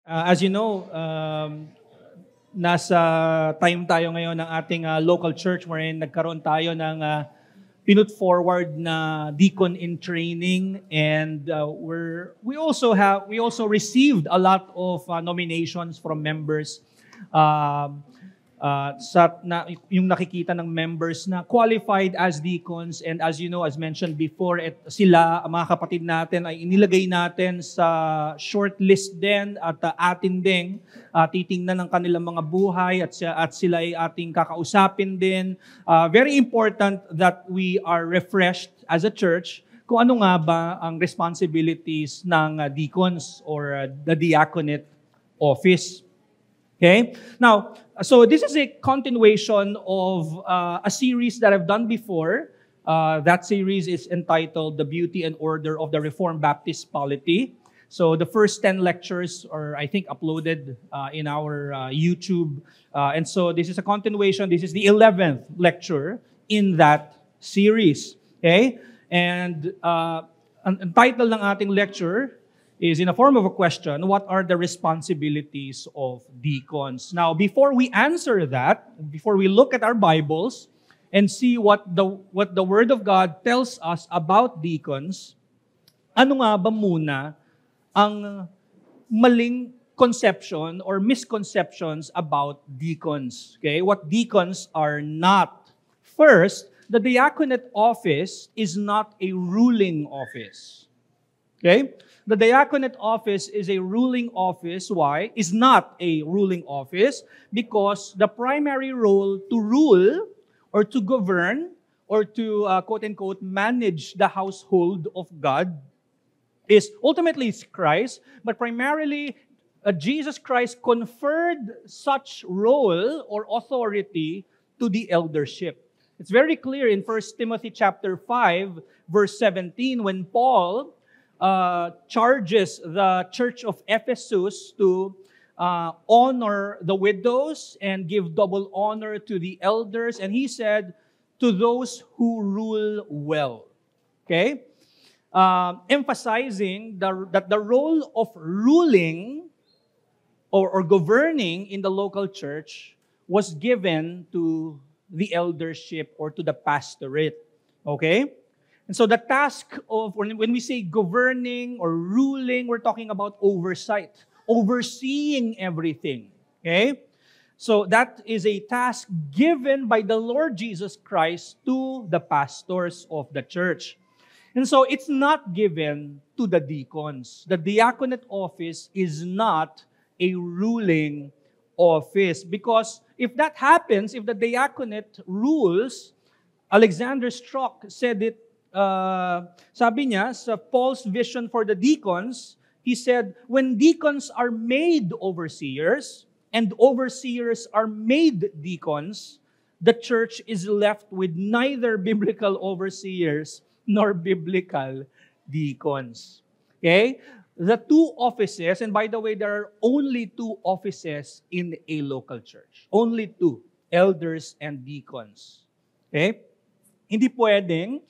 As you know, nasa time tayo ngayon ng ating local church wherein nagkaroon tayo ng pinut forward na deacon in training, and we also received a lot of nominations from members, yung nakikita ng members na qualified as deacons. And as you know, as mentioned before, sila, mga kapatid natin, ay inilagay natin sa shortlist din at atin din titingnan ng kanilang mga buhay at sila ay ating kakausapin din. Very important that we are refreshed as a church kung ano nga ba ang responsibilities ng deacons or the diaconate office. Okay? Now, so this is a continuation of a series that I've done before. That series is entitled The Beauty and Order of the Reformed Baptist Polity. So the first 10 lectures are, I think, uploaded in our YouTube. And so this is a continuation. This is the 11th lecture in that series. Okay? And ang title ng ating lecture is in a form of a question: what are the responsibilities of deacons? Now, before we answer that, before we look at our Bibles and see what the Word of God tells us about deacons, ano nga ba muna ang maling conception or misconceptions about deacons? Okay? What deacons are not. First, the diaconate office is not a ruling office. Okay? The diaconate office is a ruling office. Why? Is not a ruling office because the primary role to rule or to govern or to quote-unquote manage the household of God is ultimately Christ, but primarily Jesus Christ conferred such role or authority to the eldership. It's very clear in 1 Timothy chapter 5, verse 17, when Paul charges the church of Ephesus to honor the widows and give double honor to the elders. And he said, to those who rule well. Okay? Emphasizing that the role of ruling or governing in the local church was given to the eldership or to the pastorate. Okay? And so the task of, when we say governing or ruling, we're talking about oversight, overseeing everything. Okay? So that is a task given by the Lord Jesus Christ to the pastors of the church. And so it's not given to the deacons. The diaconate office is not a ruling office, because if that happens, if the diaconate rules, Alexander Strauch said it, sabi niya, sa Paul's vision for the deacons, he said, when deacons are made overseers and overseers are made deacons, the church is left with neither biblical overseers nor biblical deacons. Okay? The two offices, and by the way, there are only two offices in a local church. Only two, elders and deacons. Okay? Hindi pwedeng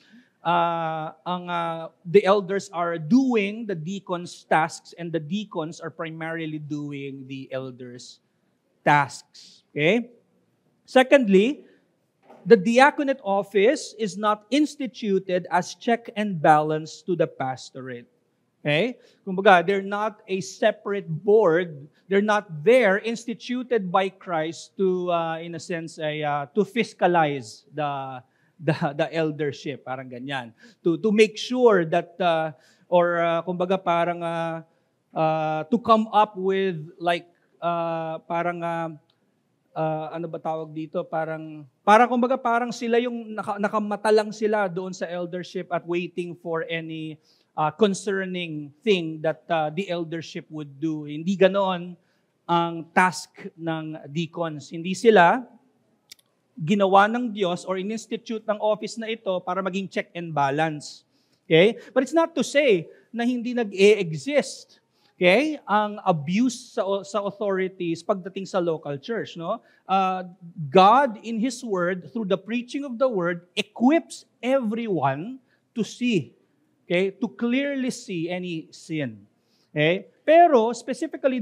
the elders are doing the deacons' tasks and the deacons are primarily doing the elders' tasks. Okay? Secondly, the diaconate office is not instituted as check and balance to the pastorate. Okay? Kumbaga, they're not a separate board. They're not there instituted by Christ to, in a sense, to fiscalize the eldership, parang ganyan. To make sure that, kumbaga parang, to come up with like, ano ba tawag dito? Kumbaga parang sila yung nakamata lang sila doon sa eldership at waiting for any concerning thing that the eldership would do. Hindi ganoon ang task ng deacons. Hindi sila ginawa ng Diyos or in-institute ng office na ito para maging check and balance. Okay? But it's not to say na hindi nag-e-exist, okay, ang abuse sa authorities pagdating sa local church, no? God in His Word, through the preaching of the Word, equips everyone to see, okay, to clearly see any sin. Okay? Pero specifically,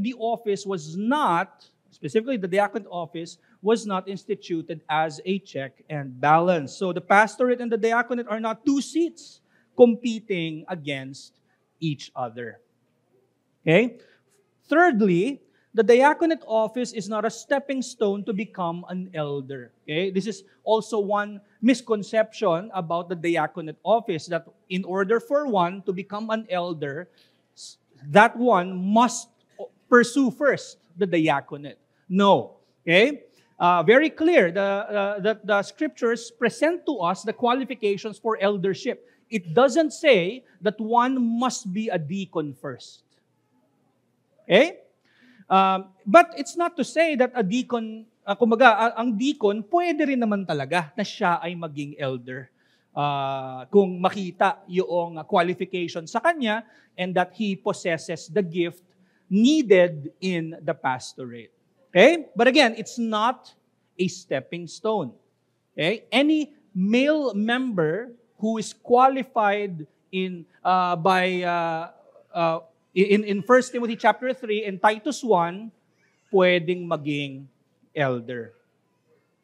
specifically the diaconate office was not instituted as a check and balance. So the pastorate and the diaconate are not two seats competing against each other. Okay? Thirdly, the diaconate office is not a stepping stone to become an elder. Okay? This is also one misconception about the diaconate office, that in order for one to become an elder, that one must pursue first the diaconate. No. Okay? Very clear that the scriptures present to us the qualifications for eldership. It doesn't say that one must be a deacon first. Okay? But it's not to say that a deacon, ang deacon, pwede rin naman talaga na siya ay maging elder. Kung makita yung qualification sa kanya and that he possesses the gift needed in the pastorate. Okay? But again, it's not a stepping stone. Okay? Any male member who is qualified in 1 Timothy chapter 3 and Titus 1, pwedeng maging elder.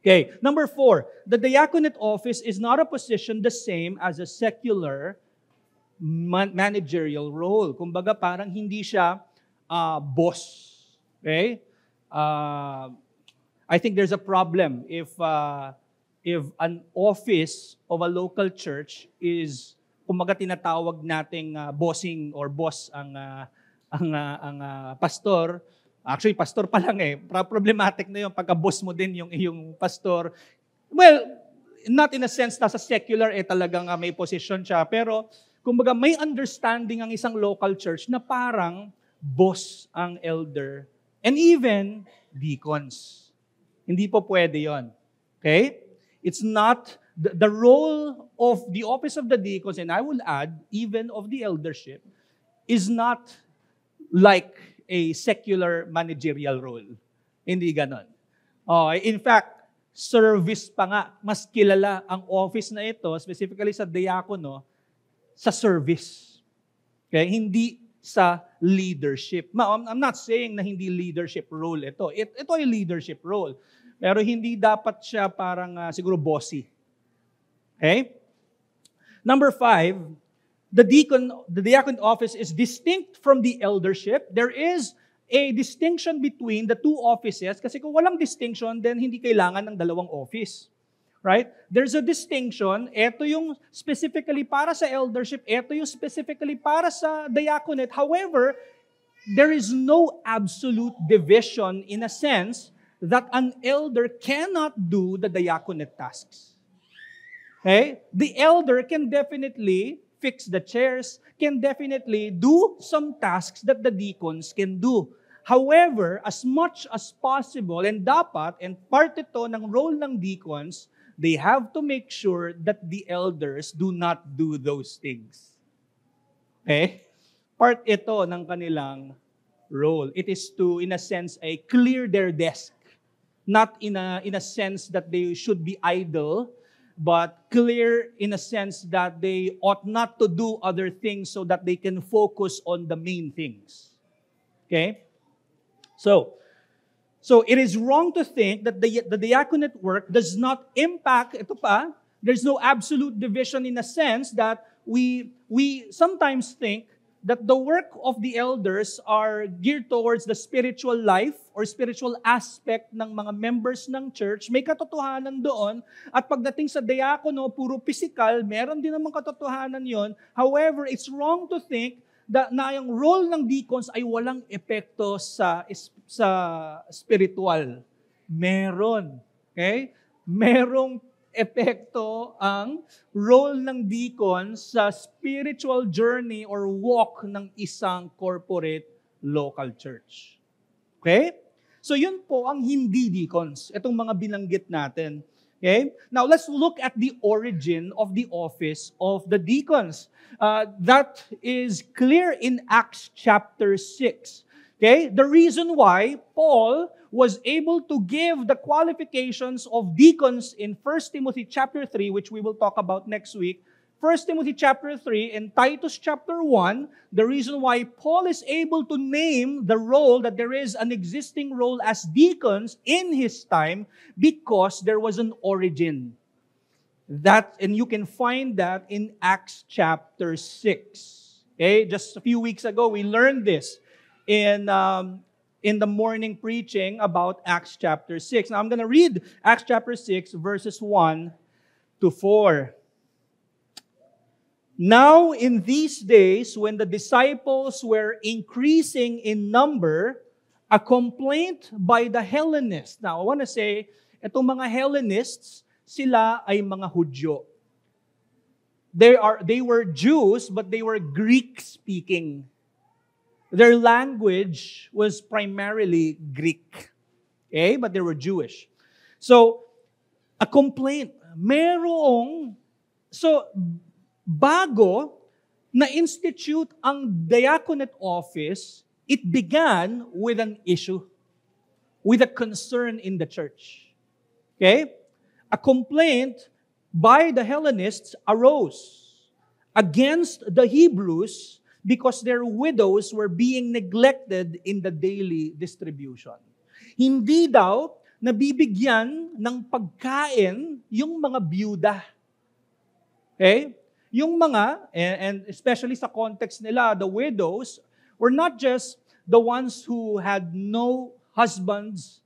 Okay, number 4, the diaconate office is not a position the same as a secular managerial role. Kumbaga parang hindi siya boss. Okay? I think there's a problem if an office of a local church is, kumbaga tinatawag nating bossing or boss ang pastor. Actually, pastor pa lang eh. Problematic na yung pagka-boss mo din yung iyong pastor. Well, not in a sense na sa secular talagang may position siya. Pero, kumbaga may understanding ang isang local church na parang boss ang elder and even deacons. Hindi po pwede yon. Okay? It's not the role of the office of the deacons, and I will add, even of the eldership, is not like a secular managerial role. Hindi ganon. In fact, service pa nga, mas kilala ang office na ito, specifically sa diakono, sa service. Okay? Hindi sa leadership. I'm not saying na hindi leadership role ito. Ito ay leadership role. Pero hindi dapat siya parang siguro bossy. Okay? Number 5, the diaconate office is distinct from the eldership. There is a distinction between the two offices kasi kung walang distinction, then hindi kailangan ng dalawang office. Right? There's a distinction. Ito yung specifically para sa eldership. Ito yung specifically para sa diaconate. However, there is no absolute division in a sense that an elder cannot do the diaconate tasks. Okay? The elder can definitely fix the chairs, can definitely do some tasks that the deacons can do. However, as much as possible, and dapat, and part ito ng role ng deacons, they have to make sure that the elders do not do those things. Okay? Part ito ng kanilang role. It is to, in a sense, clear their desk. Not in a sense that they should be idle, but clear in a sense that they ought not to do other things so that they can focus on the main things. Okay? So it is wrong to think that the diaconate work does not impact, there's no absolute division in a sense that we sometimes think that the work of the elders are geared towards the spiritual life or spiritual aspect ng mga members ng church. May katotohanan doon. At pagdating sa diakono, puro physical, meron din namang katotohanan yon. However, it's wrong to think that na yung role ng deacons ay walang epekto sa spiritual. Meron. Okay? Merong epekto ang role ng deacon sa spiritual journey or walk ng isang corporate local church. Okay? So yun po ang hindi deacons, itong mga binanggit natin. Okay? Now let's look at the origin of the office of the deacons. That is clear in Acts chapter 6. Okay? The reason why Paul was able to give the qualifications of deacons in 1 Timothy chapter 3, which we will talk about next week. 1 Timothy chapter 3 and Titus chapter 1, the reason why Paul is able to name the role, that there is an existing role as deacons in his time, because there was an origin. And you can find that in Acts chapter 6. Okay, just a few weeks ago, we learned this in the morning preaching about Acts chapter 6. Now, I'm going to read Acts chapter 6, verses 1 to 4. Now, in these days, when the disciples were increasing in number, a complaint by the Hellenists. Now, I want to say, itong mga Hellenists, sila ay mga Hudyo. They were Jews, but they were Greek-speaking. Their language was primarily Greek. Okay? But they were Jewish. So, a complaint. Bago na-institute ang diaconate office, it began with an issue, with a concern in the church. Okay? A complaint by the Hellenists arose against the Hebrews because their widows were being neglected in the daily distribution. Hindi daw nabibigyan ng pagkain yung mga byuda. Okay? Yung mga, and especially sa context nila, the widows were not just the ones who had no husbands,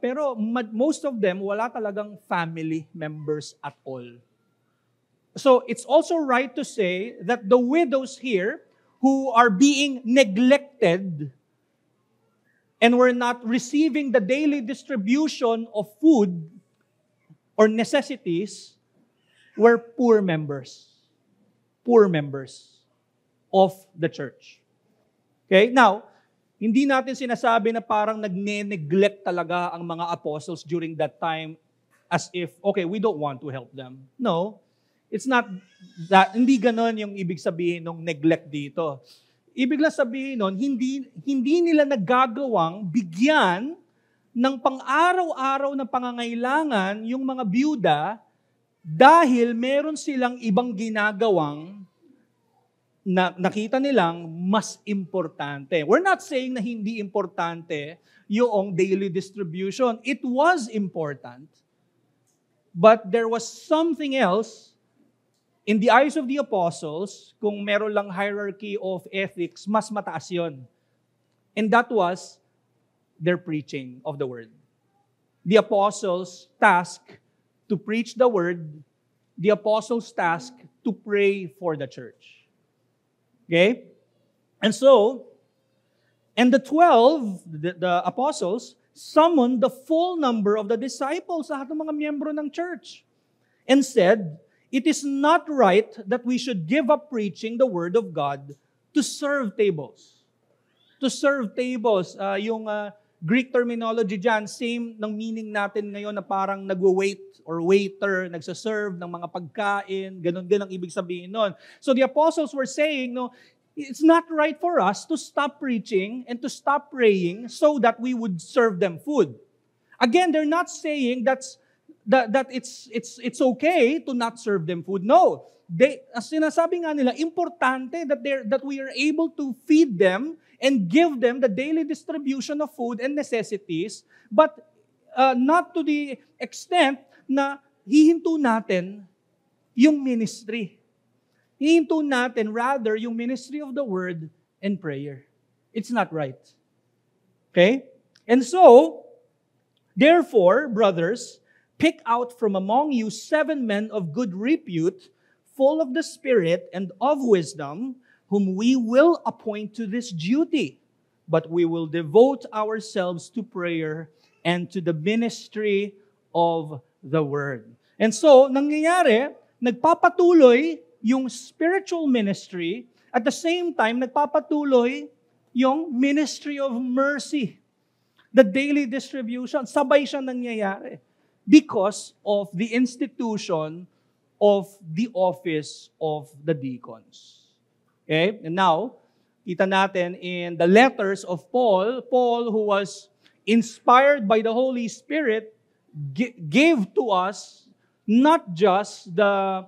pero most of them, wala talagang family members at all. So, it's also right to say that the widows here who are being neglected and were not receiving the daily distribution of food or necessities were poor members of the church. Okay? Now, hindi natin sinasabi na parang nagne-neglect talaga ang mga apostles during that time as if, okay, we don't want to help them. No. It's not that, hindi ganon yung ibig sabihin ng neglect dito. Ibig lang sabihin nun, hindi nila nagagawang bigyan ng pang-araw-araw na pangangailangan yung mga byuda dahil meron silang ibang ginagawang na nakita nilang mas importante. We're not saying na hindi importante yung daily distribution. It was important. But there was something else. In the eyes of the apostles, kung meron lang hierarchy of ethics, mas mataas yun. And that was their preaching of the word. The apostles' task to preach the word, the apostles' task to pray for the church. Okay? And so, and the 12, the apostles, summoned the full number of the disciples, lahat ng mga miyembro ng church, and said, it is not right that we should give up preaching the word of God to serve tables. To serve tables. Yung Greek terminology dyan, same ng meaning natin ngayon na parang nagwa-wait or waiter, nagsaserve ng mga pagkain, ganun din ang ibig sabihin nun. So the apostles were saying, no, it's not right for us to stop preaching and to stop praying so that we would serve them food. Again, they're not saying that it's okay to not serve them food. No. As sinasabi nga nila, importante that we are able to feed them and give them the daily distribution of food and necessities, but not to the extent na hihinto natin yung ministry. Hihinto natin rather yung ministry of the word and prayer. It's not right. Okay? And so, therefore, brothers, pick out from among you 7 men of good repute, full of the Spirit and of wisdom, whom we will appoint to this duty. But we will devote ourselves to prayer and to the ministry of the Word. And so, nangyayari, nagpapatuloy yung spiritual ministry, at the same time, nagpapatuloy yung ministry of mercy. The daily distribution, sabay siya nangyayari. Because of the institution of the office of the deacons. Okay? And now, kita natin in the letters of Paul, who was inspired by the Holy Spirit, gave to us not just the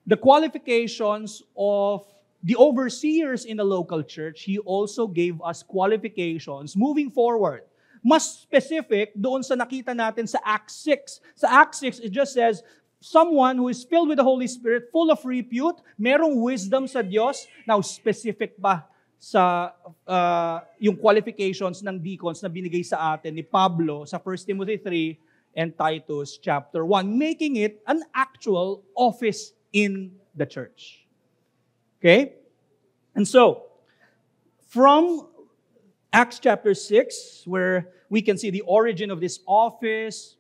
the qualifications of the overseers in the local church, He also gave us qualifications moving forward. Mas specific doon sa nakita natin sa Acts 6. Sa Acts 6, it just says, someone who is filled with the Holy Spirit, full of repute, merong wisdom sa Diyos. Now, specific pa sa yung qualifications ng deacons na binigay sa atin ni Pablo sa 1 Timothy 3 and Titus chapter 1, making it an actual office in the church. Okay? And so, from Acts chapter 6, where we can see the origin of this office,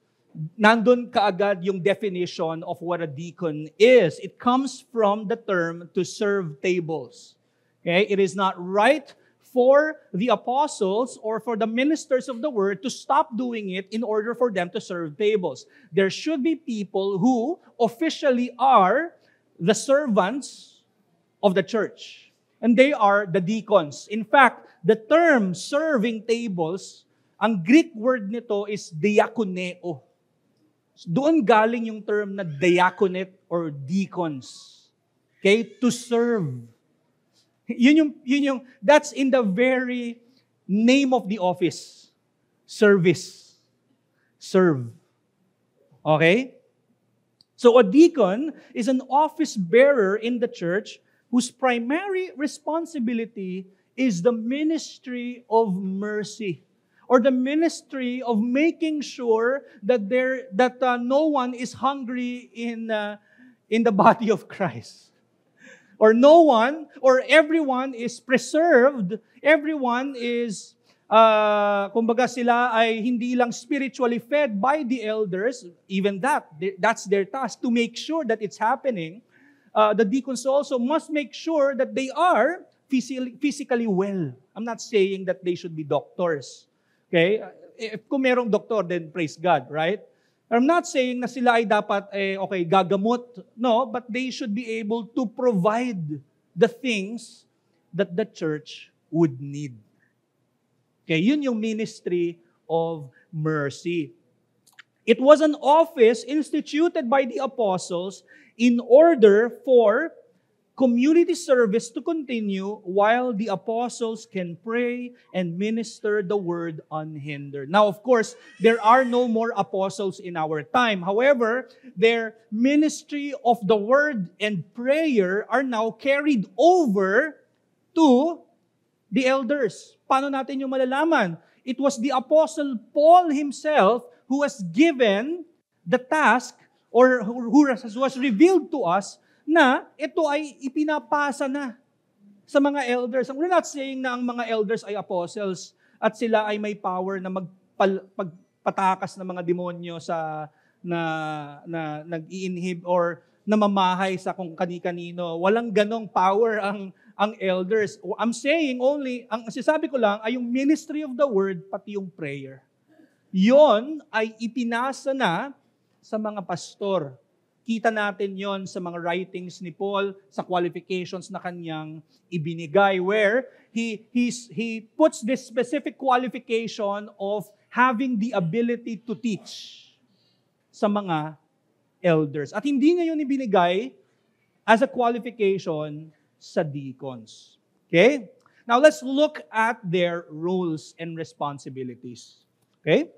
nandun kaagad yung definition of what a deacon is. It comes from the term to serve tables. Okay? It is not right for the apostles or for the ministers of the word to stop doing it in order for them to serve tables. There should be people who officially are the servants of the church. And they are the deacons. In fact, the term serving tables, ang Greek word nito is diakoneo. Doon galing yung term na diaconate or deacons. Okay? To serve. Yun yung, that's in the very name of the office. Service. Serve. Okay? So a deacon is an office bearer in the church whose primary responsibility is the ministry of mercy, or the ministry of making sure that no one is hungry in the body of Christ, or no one or everyone is preserved. Everyone is kumbaga sila ay hindi lang spiritually fed by the elders. Even that's their task, to make sure that it's happening. The deacons also must make sure that they are physically well. I'm not saying that they should be doctors. Okay? If kung merong doktor, then praise God, right? I'm not saying na sila ay dapat, gagamot. No, but they should be able to provide the things that the church would need. Okay, yun yung ministry of mercy. It was an office instituted by the apostles in order for community service to continue while the apostles can pray and minister the word unhindered. Now, of course, there are no more apostles in our time. However, their ministry of the word and prayer are now carried over to the elders. Paano natin yung malalaman? It was the Apostle Paul himself who was given the task or who was revealed to us na ito ay ipinapasa na sa mga elders. We're not saying na ang mga elders ay apostles at sila ay may power na magpatakas ng mga demonyo na nag-i-inhib or namamahay sa kung kani-kanino. Walang ganong power ang elders. I'm saying only, ang sinasabi ko lang ay yung ministry of the word pati yung prayer. Yon ay ipinasa na sa mga pastor. Kita natin yon sa mga writings ni Paul, sa qualifications na kanyang ibinigay, where he puts this specific qualification of having the ability to teach sa mga elders. At hindi niya yun ibinigay as a qualification sa deacons. Okay? Now let's look at their roles and responsibilities. Okay?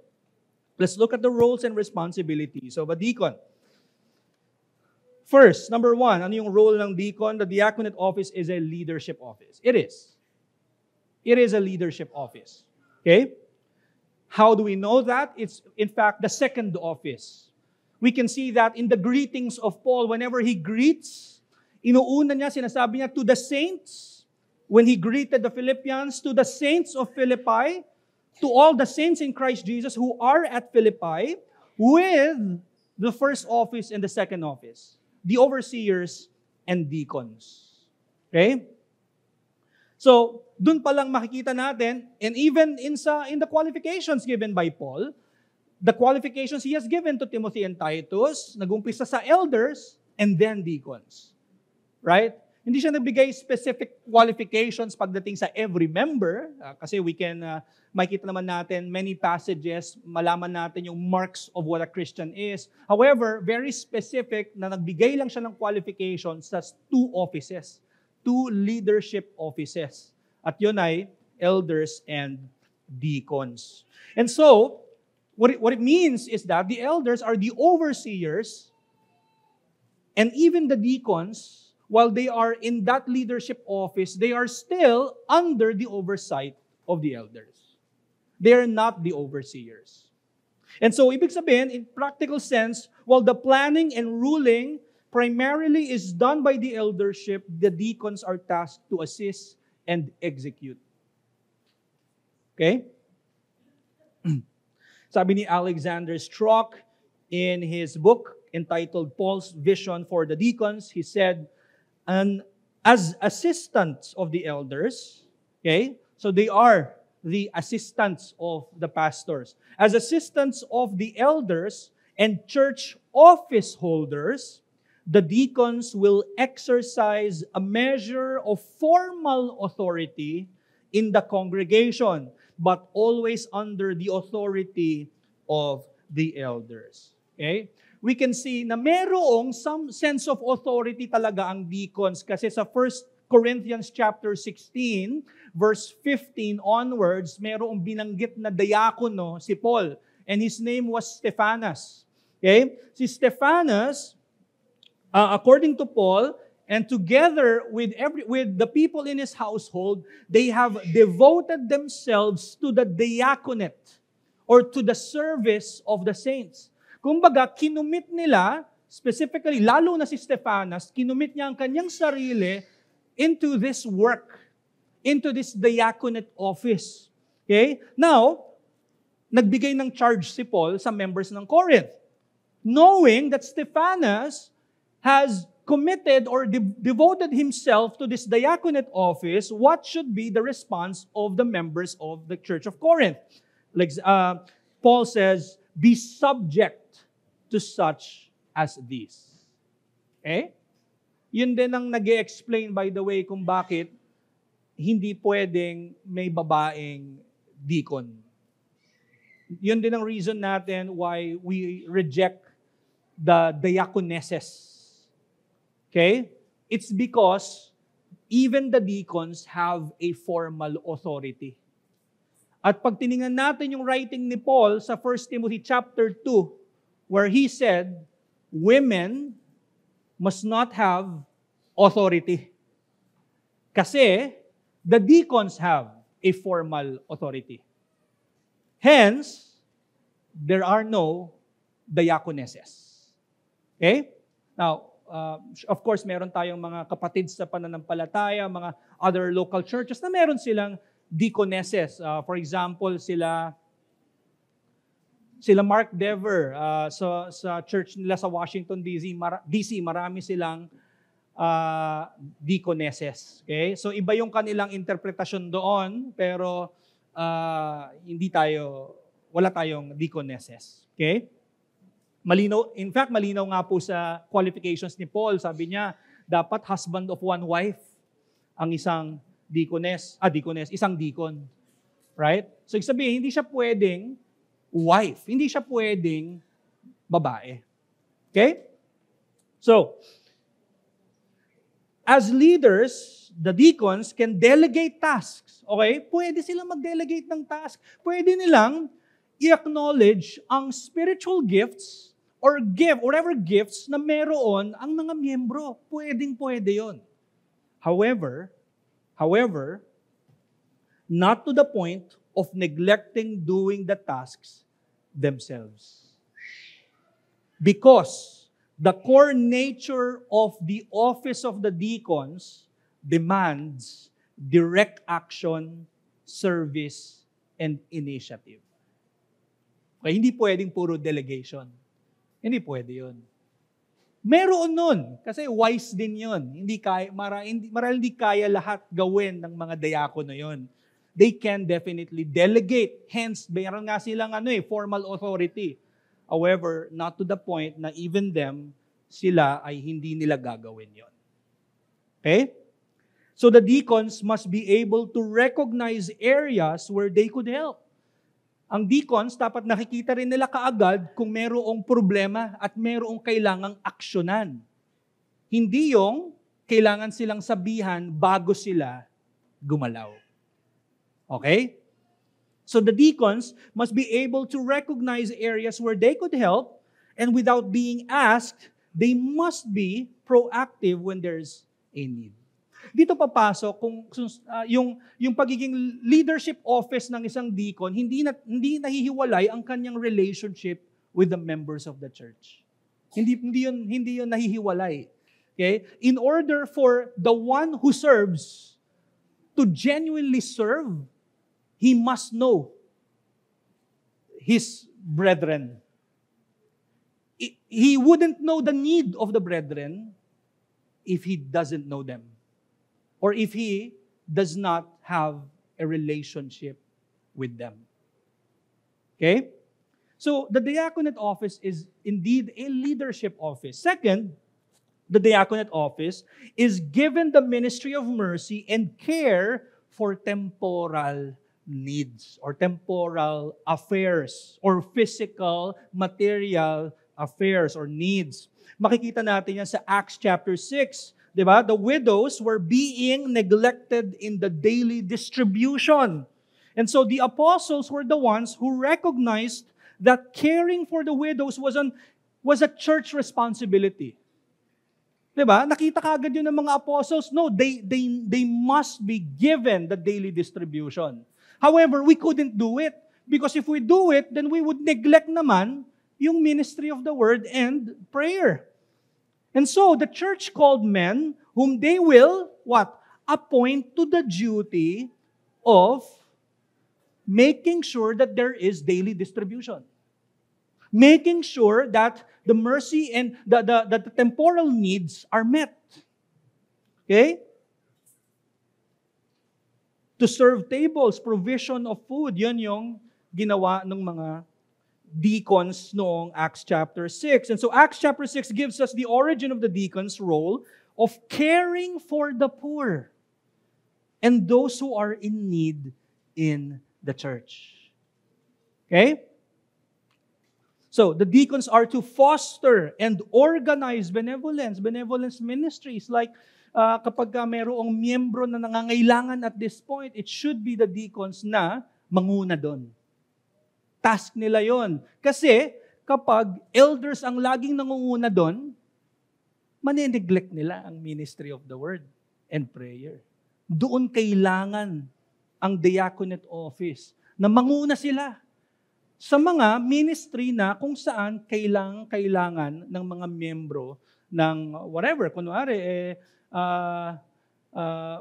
Let's look at the roles and responsibilities of a deacon. First, number one, ano yung role ng deacon? The diaconate office is a leadership office. It is. It is a leadership office. Okay? How do we know that? It's, in fact, the second office. We can see that in the greetings of Paul. Whenever he greets, inuuna niya, sinasabi niya, to the saints, when he greeted the Philippians, to the saints of Philippi, to all the saints in Christ Jesus who are at Philippi, with the first office and the second office, the overseers and deacons. Okay? So, dun pa lang makikita natin, and even in the qualifications given by Paul, the qualifications he has given to Timothy and Titus, nag-umpisa sa elders and then deacons. Right? Hindi siya nagbigay specific qualifications pagdating sa every member. Kasi makikita naman natin many passages, malaman natin yung marks of what a Christian is. However, very specific na nagbigay lang siya ng qualifications sa 2 offices, 2 leadership offices. At yun ay elders and deacons. And so, what it means is that the elders are the overseers, and even the deacons, while they are in that leadership office, they are still under the oversight of the elders. They are not the overseers. And so, ibig sabihin, in practical sense, while the planning and ruling primarily is done by the eldership, the deacons are tasked to assist and execute. Okay? Sabi ni Alexander Strauch in his book entitled Paul's Vision for the Deacons, he said, and as assistants of the elders, okay, so they are the assistants of the pastors. As assistants of the elders and church office holders, the deacons will exercise a measure of formal authority in the congregation, but always under the authority of the elders. Okay? We can see na merong some sense of authority talaga ang deacons kasi sa 1 Corinthians chapter 16, verse 15 onwards, merong binanggit na diakono si Paul, and his name was Stephanas. Okay? Si Stephanas, according to Paul, and together with the people in his household, they have devoted themselves to the diaconate or to the service of the saints. Kumbaga, kinumit nila, specifically, lalo na si Stephanas, kinumit niya ang kanyang sarili into this work, into this diaconate office. Okay? Now, nagbigay ng charge si Paul sa members ng Corinth, knowing that Stephanas has committed or devoted himself to this diaconate office, what should be the response of the members of the Church of Corinth? Like Paul says, be subject to such as these. Okay? Yun din ang nag-explain, by the way, kung bakit hindi pwedeng may babaeng deacon. Yun din ang reason natin why we reject the diaconesses. Okay? It's because even the deacons have a formal authority. At pag tiningnan natin yung writing ni Paul sa 1 Timothy chapter 2, where he said, women must not have authority. Kasi the deacons have a formal authority. Hence, there are no diaconesses. Okay? Now, of course, meron tayong mga kapatid sa pananampalataya, mga other local churches na meron silang deaconesses. For example, sila Mark Dever, sa church nila sa Washington, D.C., marami silang deaconesses. Okay? So, iba yung kanilang interpretasyon doon, pero wala tayong deaconesses. Okay? Malinaw, in fact, malinaw nga po sa qualifications ni Paul. Sabi niya, dapat husband of one wife ang isang isang deacon. Right? So, sabihin, hindi siya pwedeng wife. Hindi siya pwedeng babae. Okay? So, as leaders, the deacons can delegate tasks. Okay? Pwede silang mag-delegate ng task. Pwede nilang i-acknowledge ang spiritual gifts or whatever gifts na meron ang mga miyembro. Pwede yun. However, not to the point of neglecting doing the tasks themselves. Because the core nature of the office of the deacons demands direct action, service, and initiative. Okay, hindi pwedeng puro delegation. Hindi pwede yun. Meron nun, kasi wise din yun. Marahil hindi kaya lahat gawin ng mga diakono yun. They can definitely delegate. Hence, meron nga silang formal authority. However, not to the point na even them, sila ay hindi nila gagawin yon. Okay? So the deacons must be able to recognize areas where they could help. Ang deacons, dapat nakikita rin nila kaagad kung merong problema at merong kailangang aksyonan. Hindi yung kailangan silang sabihan bago sila gumalaw. Okay? So the deacons must be able to recognize areas where they could help, and without being asked, they must be proactive when there's a need. Dito papasok kung yung pagiging leadership office ng isang deacon, hindi nahihiwalay ang kanyang relationship with the members of the church. Hindi yun nahihiwalay. Okay? In order for the one who serves to genuinely serve, he must know his brethren. He wouldn't know the need of the brethren if he doesn't know them, or if he does not have a relationship with them. Okay? So, the diaconate office is indeed a leadership office. Second, the diaconate office is given the ministry of mercy and care for temporal needs or temporal affairs or physical, material affairs or needs. Makikita natin yan sa Acts chapter 6. Diba? The widows were being neglected in the daily distribution. And so the apostles were the ones who recognized that caring for the widows was a church responsibility. Diba? Nakita kagad yun ng mga apostles. No, they must be given the daily distribution. However, we couldn't do it. Because if we do it, then we would neglect naman yung ministry of the word and prayer. And so, the church called men whom they will, what? Appoint to the duty of making sure that there is daily distribution. Making sure that the mercy and the temporal needs are met. Okay? To serve tables, provision of food, yun yung ginawa ng mga deacons noong Acts chapter 6. And so Acts chapter 6 gives us the origin of the deacons' role of caring for the poor and those who are in need in the church. Okay? So, the deacons are to foster and organize benevolence ministries. Like, kapag mayroong miyembro na nangangailangan at this point, it should be the deacons na manguna doon. Task nila yon. Kasi, kapag elders ang laging nangunguna doon, maneneglect nila ang ministry of the word and prayer. Doon kailangan ang diaconate office na manguna sila sa mga ministry na kung saan kailangan ng mga miyembro ng whatever. Kunwari,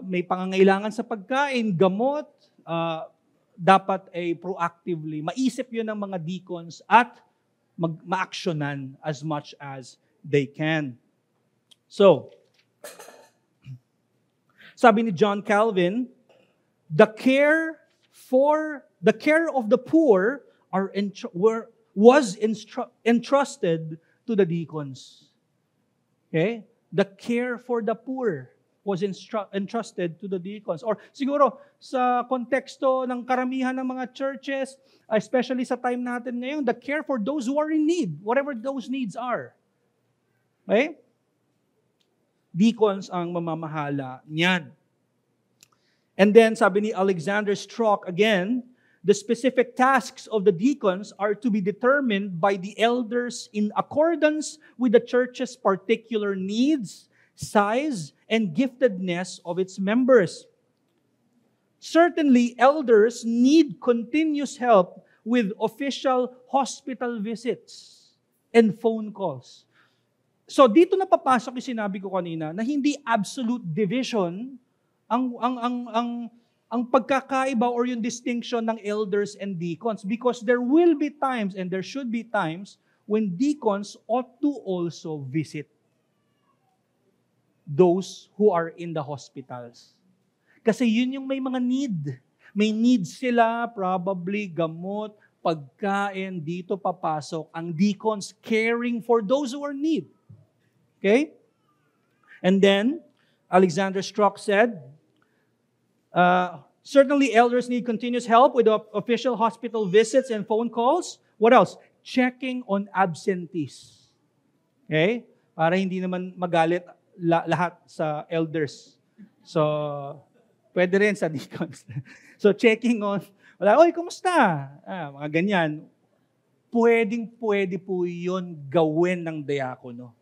may pangangailangan sa pagkain, gamot, dapat proactively maisip yun ng mga deacons at ma-actionan as much as they can. So, sabi ni John Calvin, the care of the poor was entrusted to the deacons. Okay? The care for the poor was entrusted to the deacons. Or siguro, sa konteksto ng karamihan ng mga churches, especially sa time natin ngayon, the care for those who are in need, whatever those needs are. Okay? Deacons ang mamamahala niyan. And then, sabi ni Alexander Strauch again, the specific tasks of the deacons are to be determined by the elders in accordance with the church's particular needs, size, and giftedness of its members. Certainly, elders need continuous help with official hospital visits and phone calls. So dito na papasok yung sinabi ko kanina na hindi absolute division ang pagkakaiba or yung distinction ng elders and deacons, because there will be times and there should be times when deacons ought to also visit those who are in the hospitals. Kasi yun yung may mga need. May needs sila, probably gamot, pagkain, dito papasok ang deacons caring for those who are in need. Okay? And then, Alexander Strzok said, certainly elders need continuous help with official hospital visits and phone calls. What else? Checking on absentees. Okay? Para hindi naman magalit lahat sa elders. So, pwede rin sa deacons. So, checking on, oy, kumusta? Mga ganyan. Pwede po yun gawin ng diakono.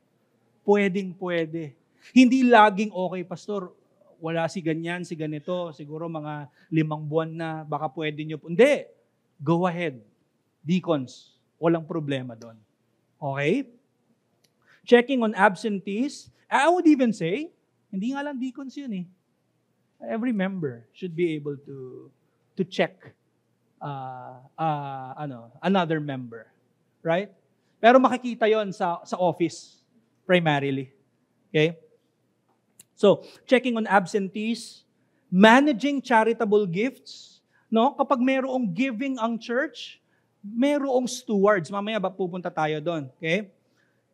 Pwede. Hindi laging, okay, pastor, wala si ganyan, si ganito, siguro mga 5 buwan na, baka pwede nyo. Hindi. Go ahead. Deacons, walang problema doon. Okay? Checking on absentees. I would even say, hindi nga lang deacons yun eh. Every member should be able to check another member. Right? Pero makikita yon sa office, primarily. Okay? So, checking on absentees, managing charitable gifts. No? Kapag mayroong giving ang church, mayroong stewards. Mamaya ba pupunta tayo doon. Okay?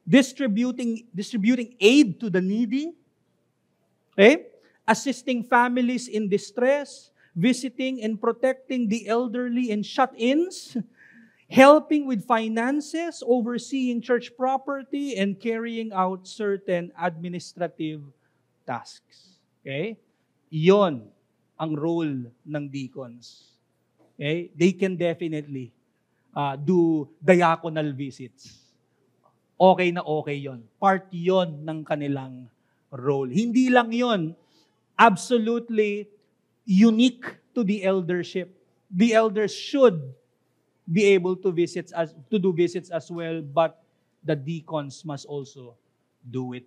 Distributing aid to the needy. Okay? Assisting families in distress, visiting and protecting the elderly in shut-ins, helping with finances, overseeing church property, and carrying out certain administrative tasks. Okay? Iyon ang role ng deacons. Okay? They can definitely do diaconal visits. Okay na okay yon. Part yon ng kanilang role. Hindi lang yon absolutely unique to the eldership. The elders should be able to do visits as well, but the deacons must also do it.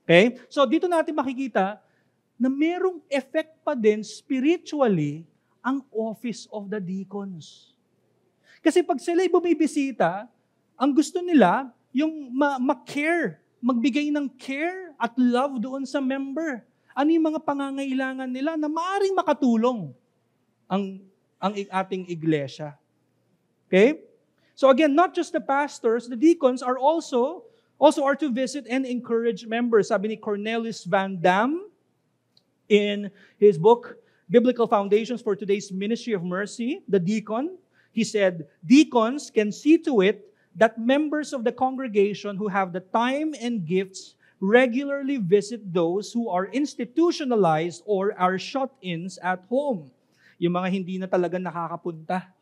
Okay? So dito natin makikita na merong effect pa din spiritually ang office of the deacons. Kasi pag sila'y bumibisita, ang gusto nila, yung ma-care, magbigay ng care at love doon sa member. Ano yung mga pangangailangan nila na maaaring makatulong ang ating iglesia. Okay? So again, not just the pastors, the deacons are also are to visit and encourage members. Sabi ni Cornelius Van Dam in his book, Biblical Foundations for Today's Ministry of Mercy, the deacon, he said, deacons can see to it that members of the congregation who have the time and gifts regularly visit those who are institutionalized or are shut-ins at home. Yung mga hindi na talaga nakakapunta.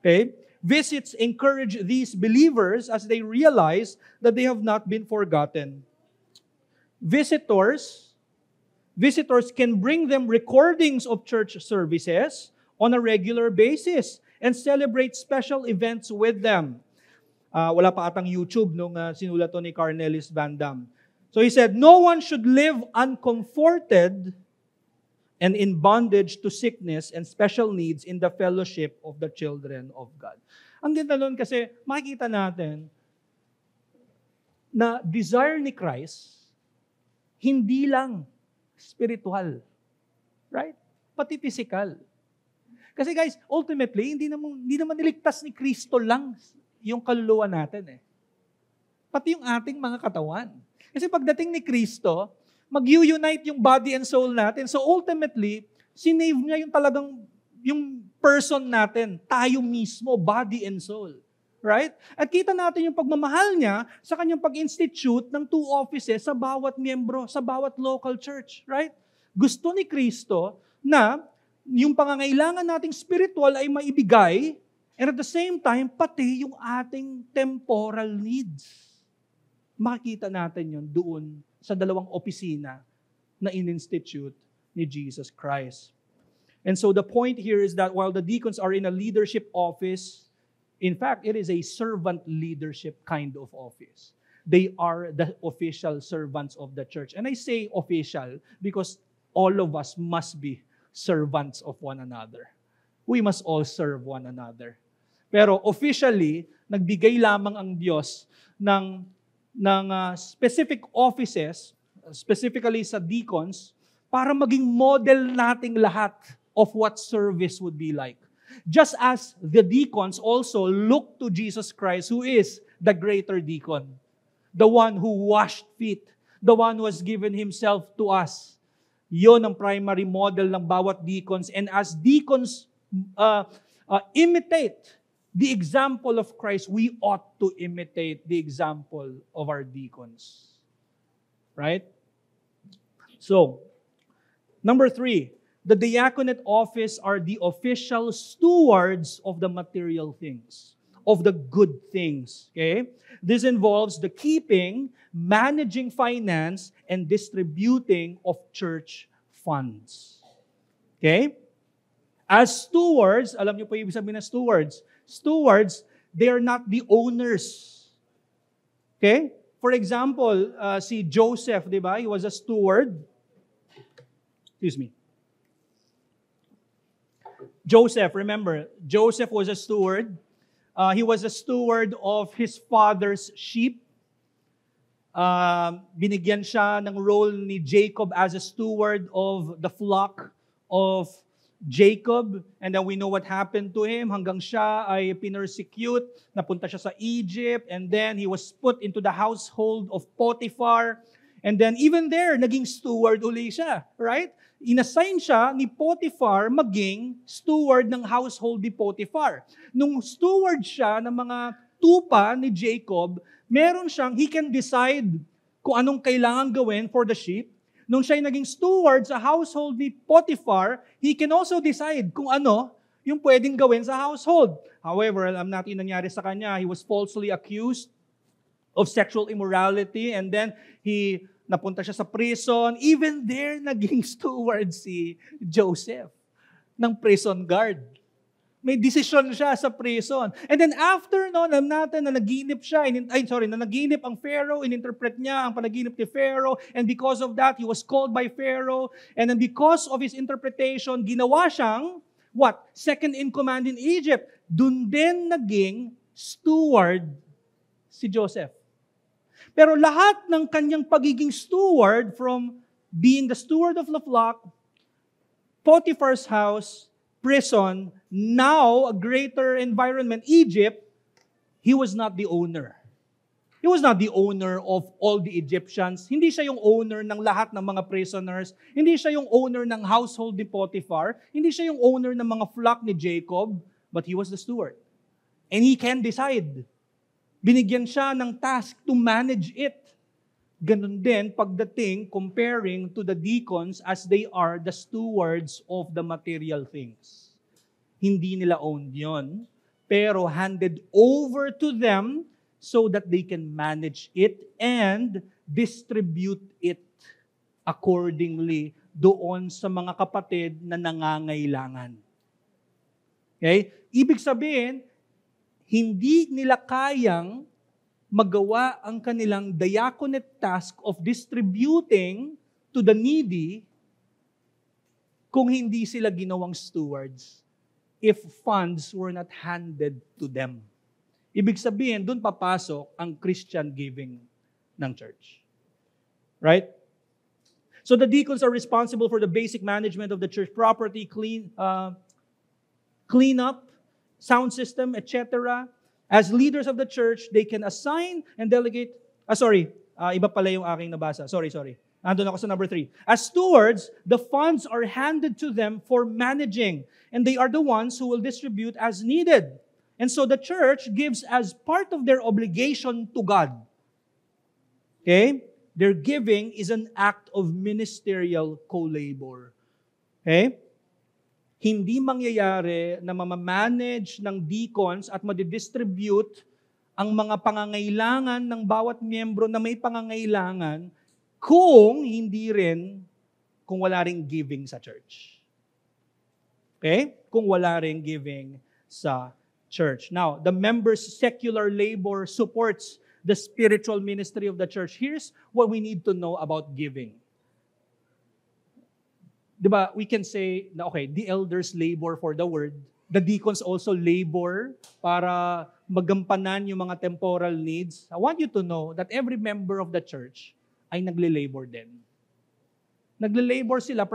Okay? Visits encourage these believers as they realize that they have not been forgotten. Visitors can bring them recordings of church services on a regular basis and celebrate special events with them. Wala pa atang YouTube nung sinulat to ni Cornelius Van Dam. So he said, no one should live uncomforted and in bondage to sickness and special needs in the fellowship of the children of God. Ang ganda nun kasi makikita natin na desire ni Christ, hindi lang spiritual. Right? Pati physical. Kasi guys, ultimately, hindi naman niligtas ni Kristo lang yung kaluluwa natin eh. Pati yung ating mga katawan. Kasi pagdating ni Kristo, mag-unite yung body and soul natin. So ultimately, sinave niya yung talagang yung person natin, tayo mismo, body and soul. Right? At kita natin yung pagmamahal niya sa kanyang pag-institute ng 2 offices sa bawat miyembro, sa bawat local church. Right? Gusto ni Kristo na yung pangangailangan nating spiritual ay maibigay, and at the same time, pati yung ating temporal needs. Makikita natin yun doon sa 2 opisina na in-institute ni Jesus Christ. And so the point here is that while the deacons are in a leadership office, in fact, it is a servant leadership kind of office. They are the official servants of the church. And I say official because all of us must be servants of one another. We must all serve one another. Pero officially, nagbigay lamang ang Diyos ng specific offices, specifically sa deacons, para maging model nating lahat of what service would be like. Just as the deacons also look to Jesus Christ, who is the greater deacon, the one who washed feet, The one who has given Himself to us. Yon ang primary model ng bawat deacons. And as deacons imitate the example of Christ, we ought to imitate the example of our deacons. Right? So, number 3, the diaconate office are the official stewards of the material things, of the good things. Okay? This involves the keeping, managing finance, and distributing of church funds. Okay? As stewards, alam niyo po ibig sabihin ng stewards? Stewards, they are not the owners. Okay? For example, si Joseph, di ba? He was a steward. Excuse me. Joseph, remember, Joseph was a steward. He was a steward of his father's sheep. Binigyan siya ng role ni Jacob as a steward of the flock of Jacob. And then we know what happened to him. Hanggang siya ay pinersecute. Napunta siya sa Egypt. And then he was put into the household of Potiphar. And then even there, naging steward uli siya. Right? Inassign siya ni Potiphar maging steward ng household ni Potiphar. Nung steward siya ng mga tupa ni Jacob, meron siyang, he can decide kung anong kailangan gawin for the sheep. Nung siya'y naging steward sa household ni Potiphar, he can also decide kung ano yung pwedeng gawin sa household. However, alam natin yung nangyari sa kanya. He was falsely accused of sexual immorality and then napunta siya sa prison. Even there, naging steward si Joseph ng prison guard. May decision siya sa prison. And then after noon, alam natin na naginip siya, na naginip ang Pharaoh, ininterpret niya ang panaginip ni Pharaoh, and because of that, he was called by Pharaoh, and then because of his interpretation, ginawa siyang, what? Second in command in Egypt. Dun din naging steward si Joseph. Pero lahat ng kanyang pagiging steward, from being the steward of the flock, Potiphar's house, prison, now a greater environment, Egypt, he was not the owner. He was not the owner of all the Egyptians. Hindi siya yung owner ng lahat ng mga prisoners. Hindi siya yung owner ng household ni Potiphar. Hindi siya yung owner ng mga flock ni Jacob. But he was the steward. And he can decide. Binigyan siya ng task to manage it. Ganun din pagdating, comparing to the deacons as they are the stewards of the material things. Hindi nila owned yon, pero handed over to them so that they can manage it and distribute it accordingly doon sa mga kapatid na nangangailangan. Okay? Ibig sabihin, hindi nila kayang magawa ang kanilang diaconate task of distributing to the needy kung hindi sila ginawang stewards, if funds were not handed to them. Ibig sabihin, doon papasok ang Christian giving ng church. Right? So the deacons are responsible for the basic management of the church property, clean up, sound system, etc. As leaders of the church, they can assign and delegate. Iba pala yung aking nabasa. Sorry. Andun ako sa number 3. As stewards, the funds are handed to them for managing, and they are the ones who will distribute as needed. And so the church gives as part of their obligation to God. Okay? Their giving is an act of ministerial co-labor. Okay? Hindi mangyayari na mamamanage ng deacons at madidistribute ang mga pangangailangan ng bawat miyembro na may pangangailangan kung wala ring giving sa church. Okay? Kung wala ring giving sa church. Now, the members' secular labor supports the spiritual ministry of the church. Here's what we need to know about giving. Diba, we can say, the elders labor for the word. The deacons also labor para magampanan yung mga temporal needs. I want you to know that every member of the church ay nagle-labor din. Nagle-labor sila.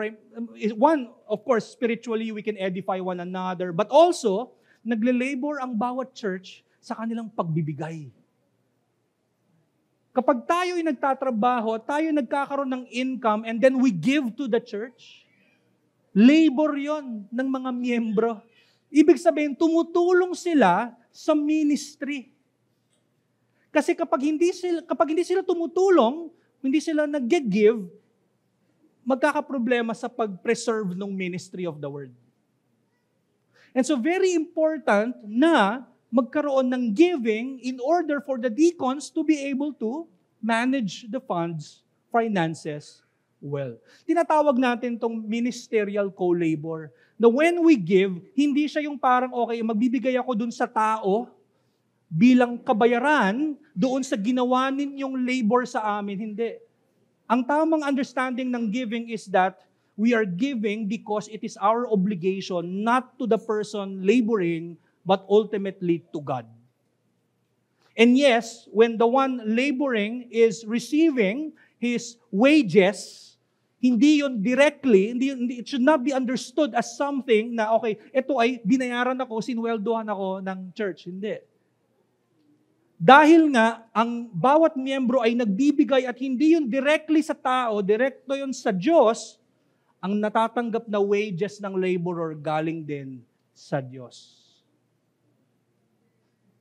One, of course, spiritually, we can edify one another. But also, nagle-labor ang bawat church sa kanilang pagbibigay. Kapag tayo ay nagtatrabaho, tayo nagkakaroon ng income, and then we give to the church, labor yon ng mga miyembro. Ibig sabihin, tumutulong sila sa ministry. Kasi kapag hindi sila tumutulong, hindi sila nag-give, magkakaproblema sa pag-preserve ng ministry of the word. And so very important na magkaroon ng giving in order for the deacons to be able to manage the funds, finances well. Tinatawag natin itong ministerial co-labor. Na when we give, hindi siya yung parang, okay, magbibigay ako dun sa tao bilang kabayaran doon sa ginawa ninyong labor sa amin. Hindi. Ang tamang understanding ng giving is that we are giving because it is our obligation not to the person laboring, but ultimately to God. And yes, when the one laboring is receiving his wages, hindi yun directly, it should not be understood as something na, okay, ito ay binayaran ako, sinweldohan ako ng church. Hindi. Dahil nga, ang bawat miyembro ay nagbibigay at hindi yun directly sa tao, direkto yun sa Diyos, ang natatanggap na wages ng laborer galing din sa Diyos.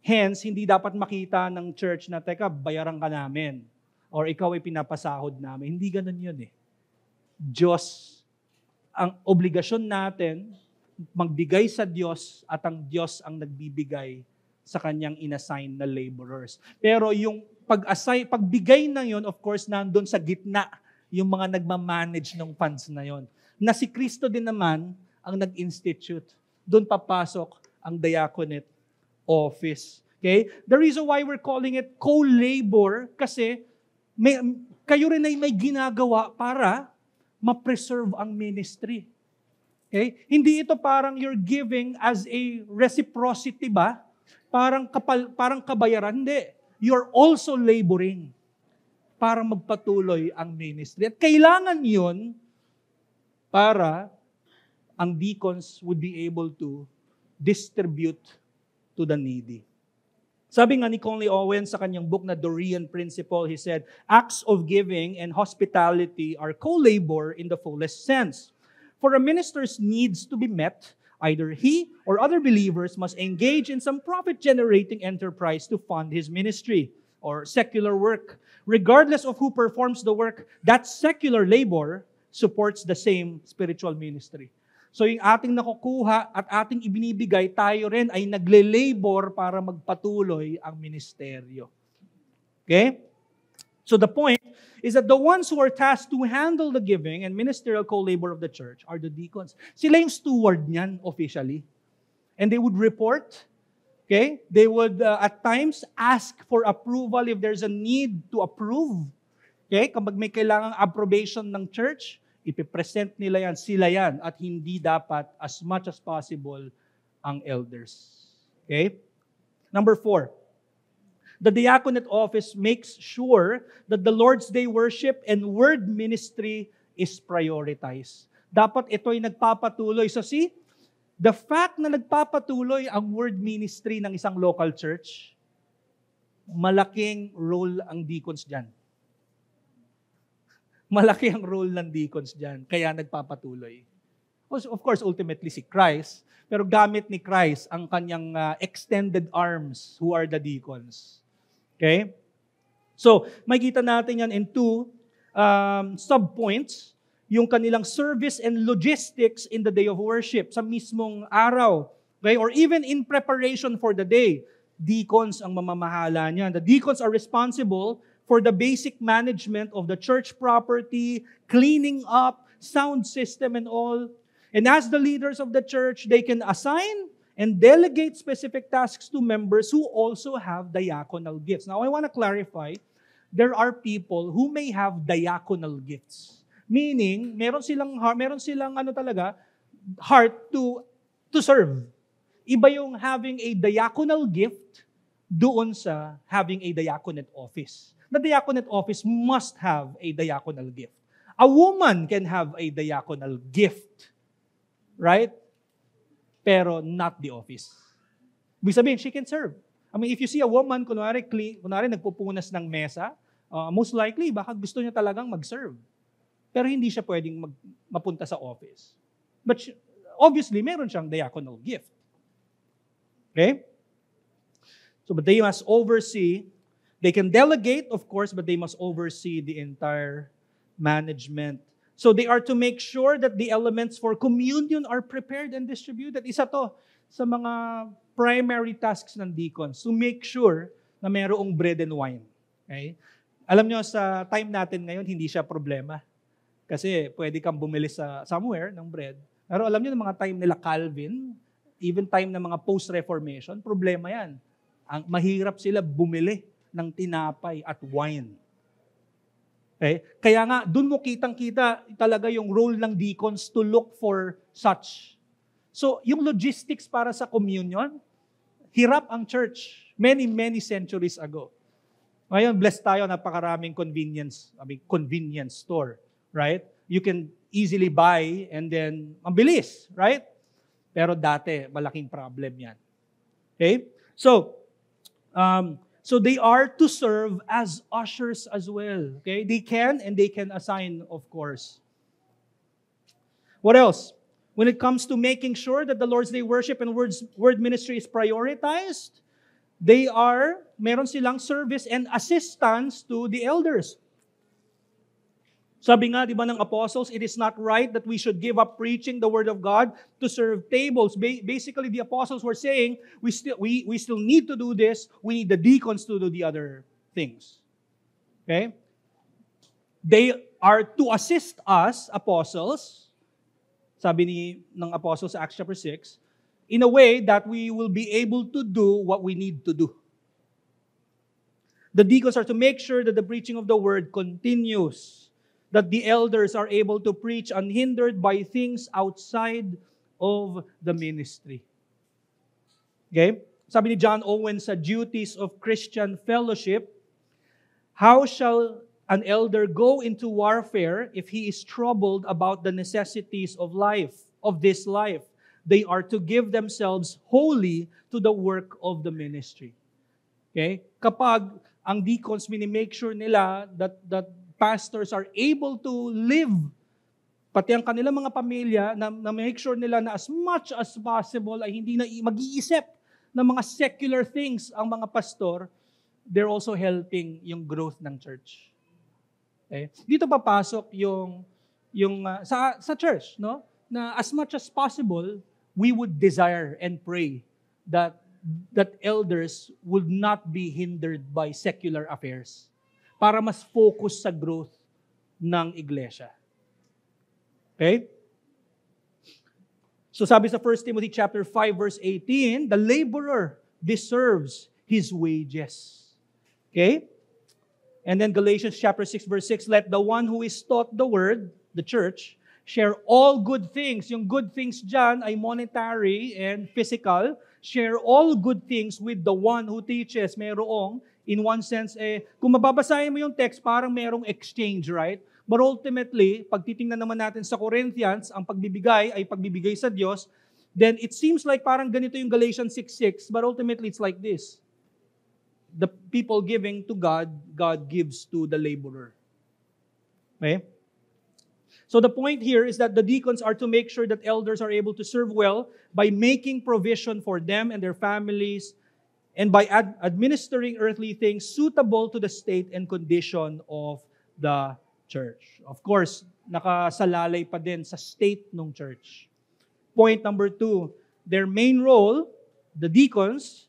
Hence, hindi dapat makita ng church na, teka, bayaran ka namin. Or ikaw ay pinapasahod namin. Hindi ganun yun eh. Diyos, ang obligasyon natin, magbigay sa Diyos at ang Diyos ang nagbibigay sa kanyang inassign na laborers. Pero yung pagbigay na yon, of course, nandun sa gitna yung mga nagmamanage ng funds na yon. Na si Kristo din naman ang nag-institute. Doon papasok ang diaconate office. Okay? The reason why we're calling it co-labor kasi kayo rin ay may ginagawa para ma-preserve ang ministry. Okay? Hindi ito parang you're giving as a reciprocity ba? Parang kabayaran. Hindi. You're also laboring para magpatuloy ang ministry. At kailangan yun para ang deacons would be able to distribute to the needy. Sabi nga ni Conley Owen sa kanyang book na Dorean Principle, he said, acts of giving and hospitality are co-labor in the fullest sense. For a minister's needs to be met, either he or other believers must engage in some profit-generating enterprise to fund his ministry or secular work. Regardless of who performs the work, that secular labor supports the same spiritual ministry. So yung ating nakukuha at ating ibinibigay, tayo rin ay nagle-labor para magpatuloy ang ministeryo. Okay? So the point is that the ones who are tasked to handle the giving and ministerial co-labor of the church are the deacons. Sila yung steward niyan officially. And they would report, okay? They would at times ask for approval if there's a need to approve. Okay? Kapag may kailangang approbation ng church, ipipresent nila yan, sila yan, at hindi dapat as much as possible ang elders. Okay? Number 4, the diaconate office makes sure that the Lord's Day worship and word ministry is prioritized. Dapat ito'y nagpapatuloy. So see, the fact na nagpapatuloy ang word ministry ng isang local church, malaking role ang deacons dyan. Malaki ang role ng deacons dyan, kaya nagpapatuloy. Of course, ultimately si Christ, pero gamit ni Christ ang kanyang extended arms, who are the deacons. Okay? So, makikita natin yan in 2 subpoints, yung kanilang service and logistics in the day of worship, sa mismong araw. Okay? Or even in preparation for the day, deacons ang mamamahala niyan. The deacons are responsible for the basic management of the church property, cleaning up, sound system and all. And as the leaders of the church, they can assign and delegate specific tasks to members who also have diaconal gifts. Now, I want to clarify, there are people who may have diaconal gifts. Meaning, meron silang heart to serve. Iba yung having a diaconal gift doon sa having a diaconate office. The diaconate office must have a diaconal gift. A woman can have a diaconal gift, right? Pero not the office. Ibig sabihin, she can serve. I mean, if you see a woman, kunwari nagpupunas ng mesa, Most likely, baka gusto niya talagang mag-serve. Pero hindi siya pwedeng mapunta sa office. But obviously, meron siyang diaconal gift. Okay? So, but they must oversee. They can delegate, of course, but they must oversee the entire management. So they are to make sure that the elements for communion are prepared and distributed. Isa to sa mga primary tasks ng deacons, to make sure na mayroong bread and wine. Okay? Alam nyo, sa time natin ngayon, hindi siya problema. Kasi pwede kang bumili sa somewhere ng bread. Pero alam nyo, ng mga time nila Calvin, even time ng mga post-Reformation, problema yan. Mahirap sila bumili ng tinapay at wine. Okay? Kaya nga, dun mo kitang-kita talaga yung role ng deacons to look for such. So, yung logistics para sa communion, hirap ang church many centuries ago. Ngayon, blessed tayo, napakaraming convenience store, right? You can easily buy and then, mabilis, right? Pero dati, malaking problem yan. Okay? So they are to serve as ushers as well. Okay? They can assign, of course. What else? When it comes to making sure that the Lord's Day worship and word ministry is prioritized, meron silang service and assistance to the elders. Sabi nga, di ba ng apostles, it is not right that we should give up preaching the word of God to serve tables. Basically, the apostles were saying, we still need to do this. We need the deacons to do the other things. Okay? They are to assist us, apostles, sabi ng apostles sa Acts chapter 6, in a way that we will be able to do what we need to do. The deacons are to make sure that the preaching of the word continues, that the elders are able to preach unhindered by things outside of the ministry. Okay? Sabi ni John Owen sa Duties of Christian Fellowship, how shall an elder go into warfare if he is troubled about the necessities of this life? They are to give themselves wholly to the work of the ministry. Okay? Kapag ang deacons, make sure nila that pastors are able to live, pati ang kanilang mga pamilya, na make sure nila na as much as possible ay hindi na mag-iisip ng mga secular things ang mga pastor, they're also helping yung growth ng church. Okay? Dito papasok yung sa church, no? Na as much as possible, we would desire and pray that elders would not be hindered by secular affairs para mas focus sa growth ng iglesia. Okay? So sabi sa 1 Timothy chapter 5 verse 18, the laborer deserves his wages. Okay? And then Galatians chapter 6 verse 6, let the one who is taught the word, the church, share all good things. Yung good things dyan ay monetary and physical. Share all good things with the one who teaches. Merong, in one sense, kung mababasahin mo yung text, parang merong exchange, right? But ultimately, pag titingnan naman natin sa Corinthians, ang pagbibigay ay pagbibigay sa Diyos, then it seems like parang ganito yung Galatians 6:6, but ultimately it's like this. The people giving to God, God gives to the laborer. Okay? So the point here is that the deacons are to make sure that elders are able to serve well by making provision for them and their families and by administering earthly things suitable to the state and condition of the church. Of course, nakasalalay pa din sa state ng church. Point number 2, their main role, the deacons'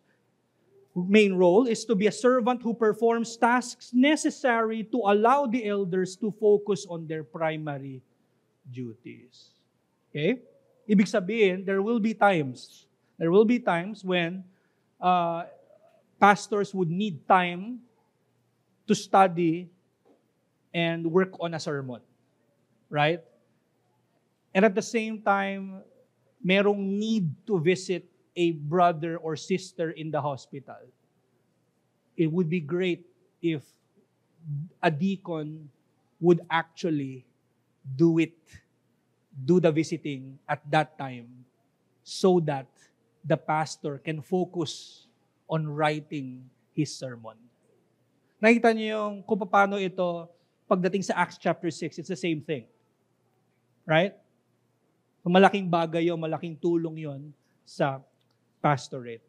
main role is to be a servant who performs tasks necessary to allow the elders to focus on their primary duties. Okay? Ibig sabihin, there will be times when pastors would need time to study and work on a sermon. Right? And at the same time, merong need to visit a brother or sister in the hospital. It would be great if a deacon would actually do the visiting at that time so that the pastor can focus on writing his sermon. Nakita niyo yung kung paano ito pagdating sa Acts chapter 6, it's the same thing. Right? Malaking bagay yun, malaking tulong yon sa pastorate.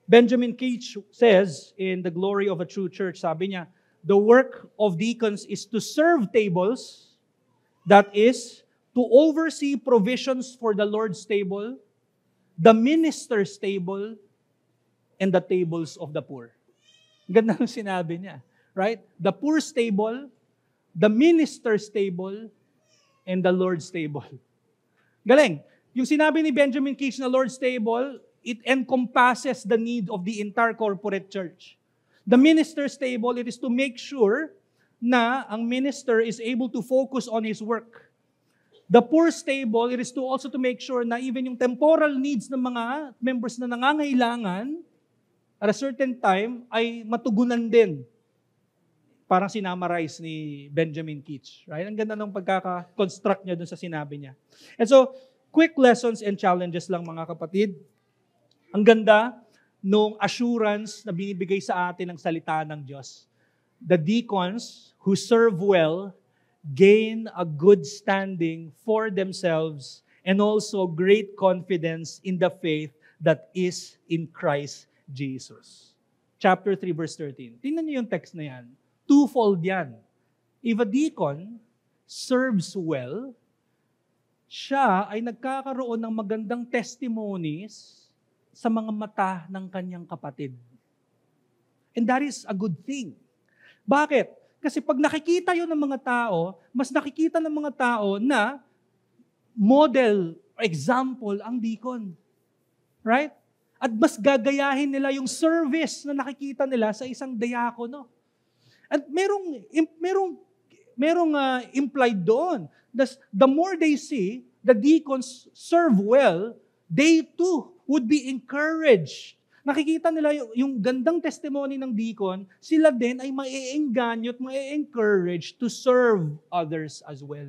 Benjamin Keach says in The Glory of a True Church, sabi niya, the work of deacons is to serve tables, that is, to oversee provisions for the Lord's table, the minister's table, and the tables of the poor. Ganda ng sinabi niya. Right? The poor's table, the minister's table, and the Lord's table. Galing. Yung sinabi ni Benjamin Keach na Lord's table, it encompasses the need of the entire corporate church. The minister's table, it is to make sure na ang minister is able to focus on his work. The poor's table, it is to also to make sure na even yung temporal needs ng mga members na nangangailangan at a certain time ay matugunan din. Parang sinamarize ni Benjamin Keach. Right? Ang ganda ng pagkaka-construct niya dun sa sinabi niya. And so, quick lessons and challenges lang mga kapatid. Ang ganda nung assurance na binibigay sa atin ng salita ng Diyos. The deacons who serve well gain a good standing for themselves and also great confidence in the faith that is in Christ Jesus. Chapter 3, verse 13. Tingnan niyo yung text na yan. Twofold yan. If a deacon serves well, siya ay nagkakaroon ng magandang testimonies sa mga mata ng kanyang kapatid. And that is a good thing. Bakit? Kasi pag nakikita yun ng mga tao, mas nakikita ng mga tao na model, example ang deacon. Right? At mas gagayahin nila yung service na nakikita nila sa isang diakono. At merong implied doon. The more they see the deacons serve well, they too would be encouraged. Nakikita nila yung gandang testimony ng deacon, sila din ay mae-engganyo at mae-encourage to serve others as well.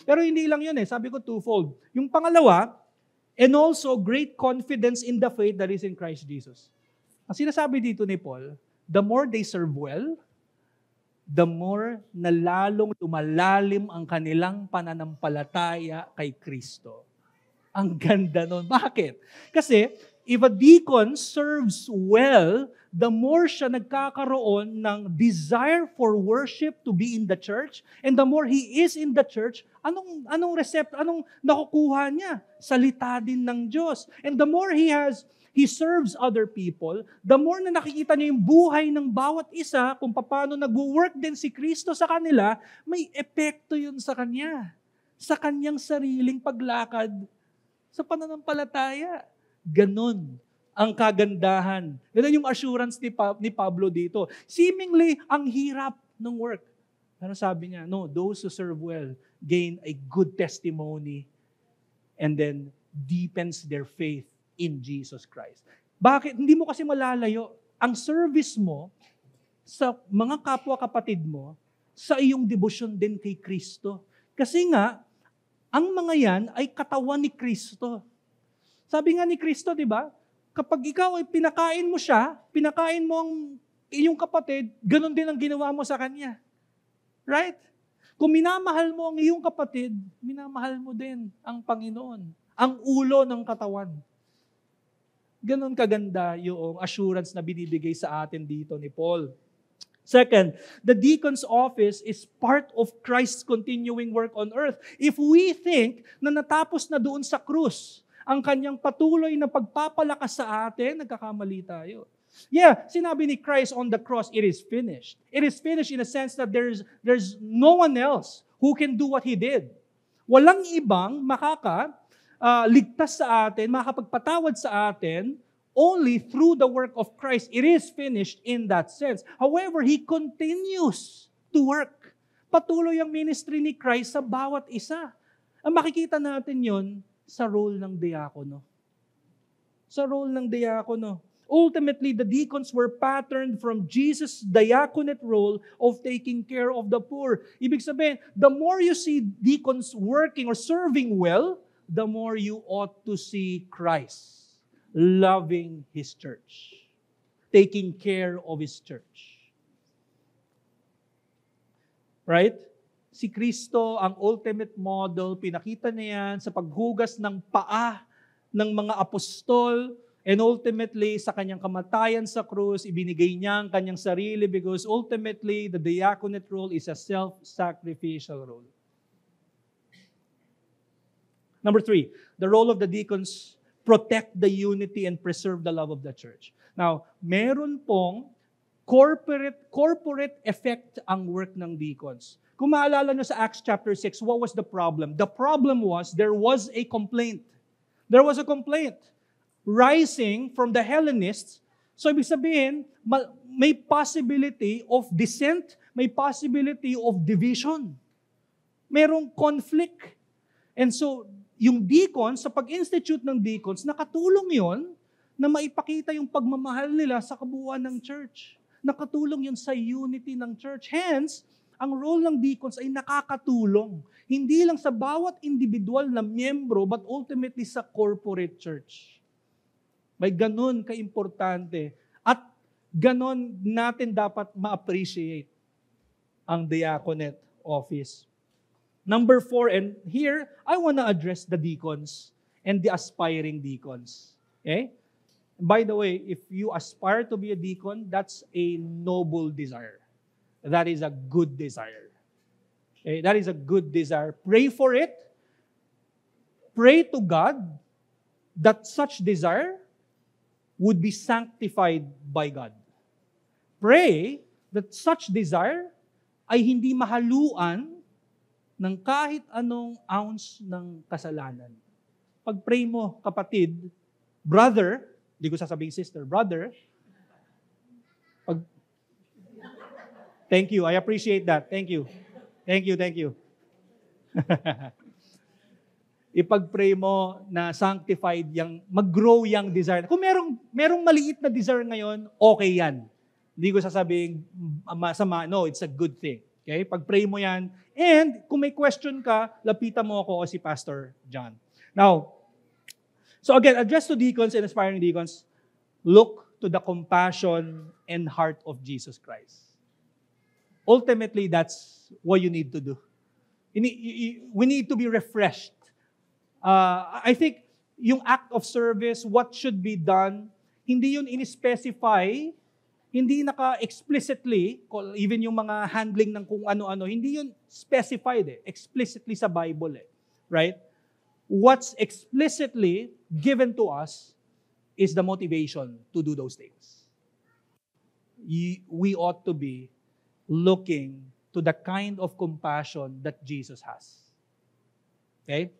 Pero hindi lang yun sabi ko twofold. Yung pangalawa, and also great confidence in the faith that is in Christ Jesus. Ang sinasabi dito ni Paul, the more they serve well, the more na lalong lumalalim ang kanilang pananampalataya kay Kristo. Ang ganda nun. Bakit? Kasi, if a deacon serves well, the more siya nagkakaroon ng desire for worship to be in the church, and the more he is in the church, anong nakukuha niya? Salita din ng Diyos. And the more he serves other people, the more na nakikita niya yung buhay ng bawat isa, kung paano nag-work din si Kristo sa kanila, may epekto yun sa kanya. Sa kanyang sariling paglakad sa pananampalataya. Ganon ang kagandahan. Ganon yung assurance ni Pablo dito. Seemingly, ang hirap ng work. Pero sabi niya, no, those who serve well gain a good testimony and then deepens their faith in Jesus Christ. Bakit? Hindi mo kasi malalayo. Ang service mo sa mga kapwa-kapatid mo, sa iyong debosyon din kay Kristo. Kasi nga, ang mga yan ay katawan ni Kristo. Sabi nga ni Kristo, di ba? Kapag ikaw ay pinakain mo siya, pinakain mo ang iyong kapatid, ganun din ang ginawa mo sa kanya. Right? Kung minamahal mo ang iyong kapatid, minamahal mo din ang Panginoon, ang ulo ng katawan. Ganon kaganda yung assurance na binibigay sa atin dito ni Paul. Second, the deacon's office is part of Christ's continuing work on earth. If we think na natapos na doon sa krus ang kanyang patuloy na pagpapalakas sa atin, nagkakamali tayo. Yeah, sinabi ni Christ on the cross, it is finished. It is finished in a sense that there's no one else who can do what He did. Walang ibang ligtas sa atin, makakapagpatawad sa atin, only through the work of Christ. It is finished in that sense. However, He continues to work. Patuloy ang ministry ni Christ sa bawat isa. Ang makikita natin yon sa role ng diakono. Sa role ng diakono. Ultimately, the deacons were patterned from Jesus' diaconate role of taking care of the poor. Ibig sabihin, the more you see deacons working or serving well, the more you ought to see Christ loving His church. taking care of His church. Right? Si Kristo, ang ultimate model, pinakita niya yan sa paghugas ng paa ng mga apostol, and ultimately, sa kanyang kamatayan sa krus, ibinigay niya ang kanyang sarili because ultimately, the diaconate role is a self-sacrificial role. Number 3, the role of the deacons, protect the unity and preserve the love of the church. Now, meron pong corporate effect ang work ng deacons. Kung maalala nyo sa Acts chapter 6, what was the problem? The problem was there was a complaint. There was a complaint rising from the Hellenists. So ibig sabihin, may possibility of dissent, may possibility of division. Merong conflict. And so, yung deacons, sa pag-institute ng deacons, nakatulong yon na maipakita yung pagmamahal nila sa kabuuan ng church. Nakatulong yun sa unity ng church. Hence, ang role ng deacons ay nakakatulong. Hindi lang sa bawat individual na miyembro, but ultimately sa corporate church. May ganun kaimportante. At ganun natin dapat ma-appreciate ang diaconate office. Number 4, and here, I want to address the deacons and the aspiring deacons. Okay? By the way, if you aspire to be a deacon, that's a noble desire. That is a good desire. Okay? That is a good desire. Pray for it. Pray to God that such desire would be sanctified by God. Pray that such desire ay hindi mahaluan ng kahit anong ounce ng kasalanan. Pag-pray mo, kapatid, brother, di ko sasabing sister, brother, thank you, I appreciate that. Thank you. Thank you. Ipag-pray mo na sanctified yang, mag-grow yang desire. Kung merong maliit na desire ngayon, okay yan. Hindi ko sasabing masama. No, it's a good thing. Okay? Pag-pray mo yan. And kung may question ka, lapitan mo ako o si Pastor John. Now, so again, address to deacons and aspiring deacons, look to the compassion and heart of Jesus Christ. Ultimately, that's what you need to do. We need to be refreshed. I think yung act of service, what should be done, hindi yun in-specify, hindi naka-explicitly, even yung mga handling ng kung ano-ano, hindi yun specified explicitly sa Bible right? What's explicitly given to us is the motivation to do those things. We ought to be looking to the kind of compassion that Jesus has. Okay?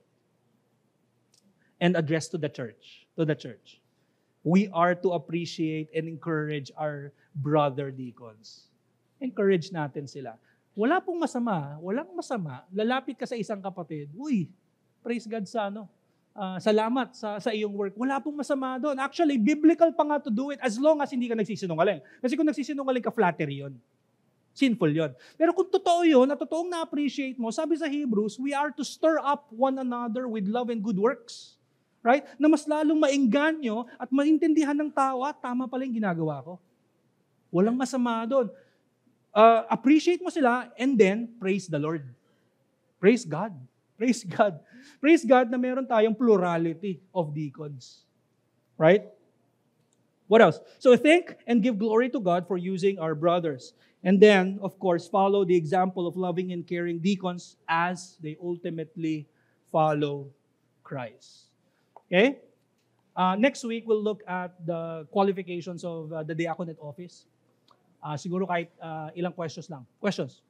And address to the church. We are to appreciate and encourage our brother deacons. Encourage natin sila. Walang masama. Lalapit ka sa isang kapatid. Uy, praise God sa salamat sa iyong work. Wala pong masama doon. Actually, biblical pa nga to do it as long as hindi ka nagsisinungaling. Kasi kung nagsisinungaling ka, flattery yun. Sinful yun. Pero kung totoo yun, at totoong na-appreciate mo, sabi sa Hebrews, we are to stir up one another with love and good works. Right? Na mas lalong maengganyo at maintindihan ng tao, tama pala yung ginagawa ko. Walang masama doon. Appreciate mo sila and then praise the Lord. Praise God. Praise God. Praise God na meron tayong plurality of deacons. Right? What else? So thank and give glory to God for using our brothers. And then, of course, follow the example of loving and caring deacons as they ultimately follow Christ. Okay? Next week, we'll look at the qualifications of the diaconate office. Siguro kahit ilang questions lang. Questions?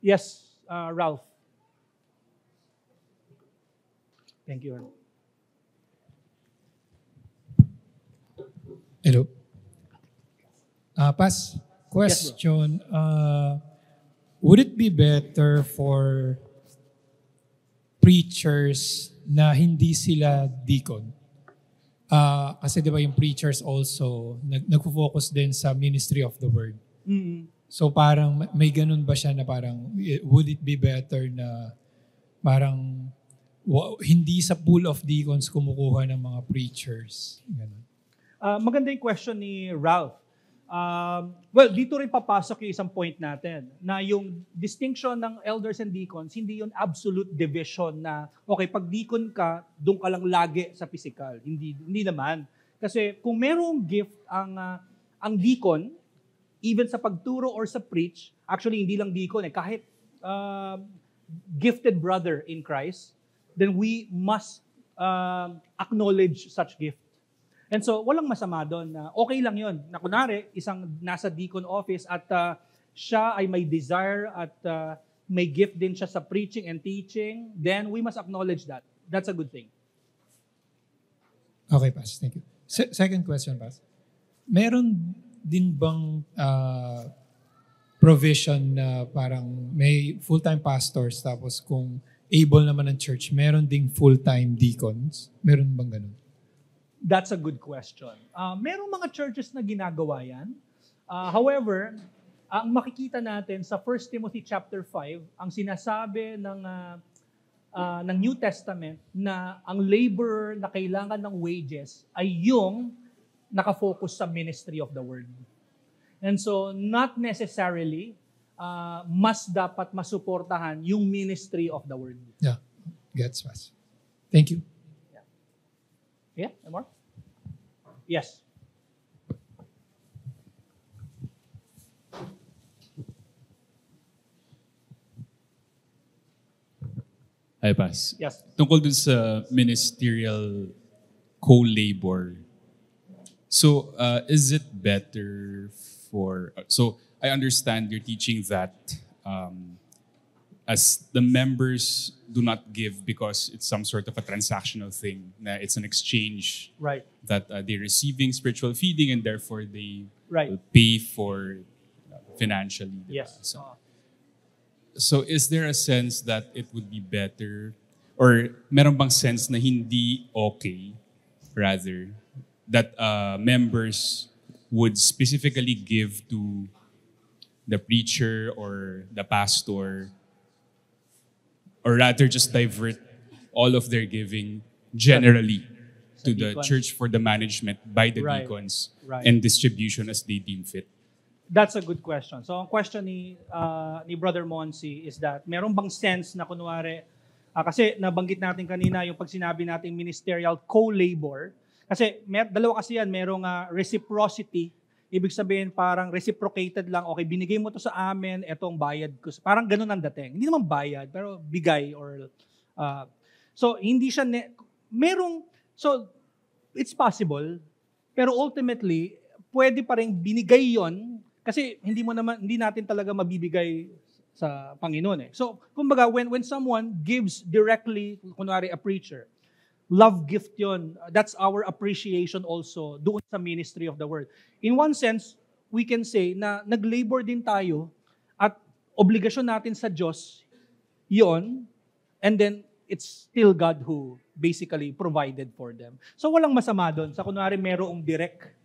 Yes, Ralph. Thank you. Hello. Pas, question. Would it be better for preachers na hindi sila deacon kasi di ba yung preachers also, nagfo-focus din sa ministry of the word. Mm. So parang may ganun ba siya na parang, would it be better na parang hindi sa pool of deacons kumukuha ng mga preachers? Ganun. Maganda yung question ni Ralph. Well, dito rin papasok yung isang point natin na yung distinction ng elders and deacons, hindi yun absolute division na, okay, pag deacon ka, doon ka lang lagi sa physical. Hindi naman. Kasi kung merong gift ang deacon, even sa pagturo or sa preach, actually hindi lang deacon kahit gifted brother in Christ, then we must acknowledge such gift. And so, walang masama doon na okay lang yon. Na kunwari, isang nasa deacon office at siya ay may desire at may gift din siya sa preaching and teaching, then we must acknowledge that. That's a good thing. Okay, Pas. Thank you. Second question, Pas. Meron din bang provision na parang may full-time pastors tapos kung able naman ng church, meron ding full-time deacons? Meron bang ganun? That's a good question. Merong mga churches na ginagawa yan. However, ang makikita natin sa 1 Timothy chapter 5, ang sinasabi ng New Testament na ang laborer na kailangan ng wages ay yung nakafocus sa ministry of the word. And so, not necessarily mas dapat masuportahan yung ministry of the word. Yeah, gets us. Thank you. Yeah, more? Yes. Hi, Pas. Yes. Tungkol dun sa ministerial co-labor. So, is it better so I understand you're teaching that as the members do not give because it's some sort of a transactional thing, na it's an exchange, Right. that they're receiving spiritual feeding and therefore they Right. will pay for financially. Diba? Yes. So is there a sense that it would be better, or meron bang sense na hindi okay, rather, that members would specifically give to the preacher or the pastor, or rather just divert all of their giving generally to the deacons. church for the management by the Right. deacons Right. and distribution as they deem fit? That's a good question. So, ang question ni Brother Monsi is that, meron bang sense na kunwari, kasi nabanggit natin kanina yung pag sinabi natin ministerial co-labor, kasi dalawa kasi yan, merong reciprocity, ibig sabihin parang reciprocated lang, okay, binigay mo to sa amin, etong bayad ko. Parang ganun ang dating. Hindi naman bayad, pero bigay or... so, hindi siya... So, it's possible, pero ultimately, pwede pa rin binigay yon kasi hindi natin talaga mabibigay sa Panginoon . So, kumbaga, when someone gives directly, kunwari a preacher, love gift yon. That's our appreciation also doon sa ministry of the word. In one sense, we can say na nag-labor din tayo at obligasyon natin sa Diyos yon, and then it's still God who basically provided for them. So walang masama doon sa kunwari merong direct.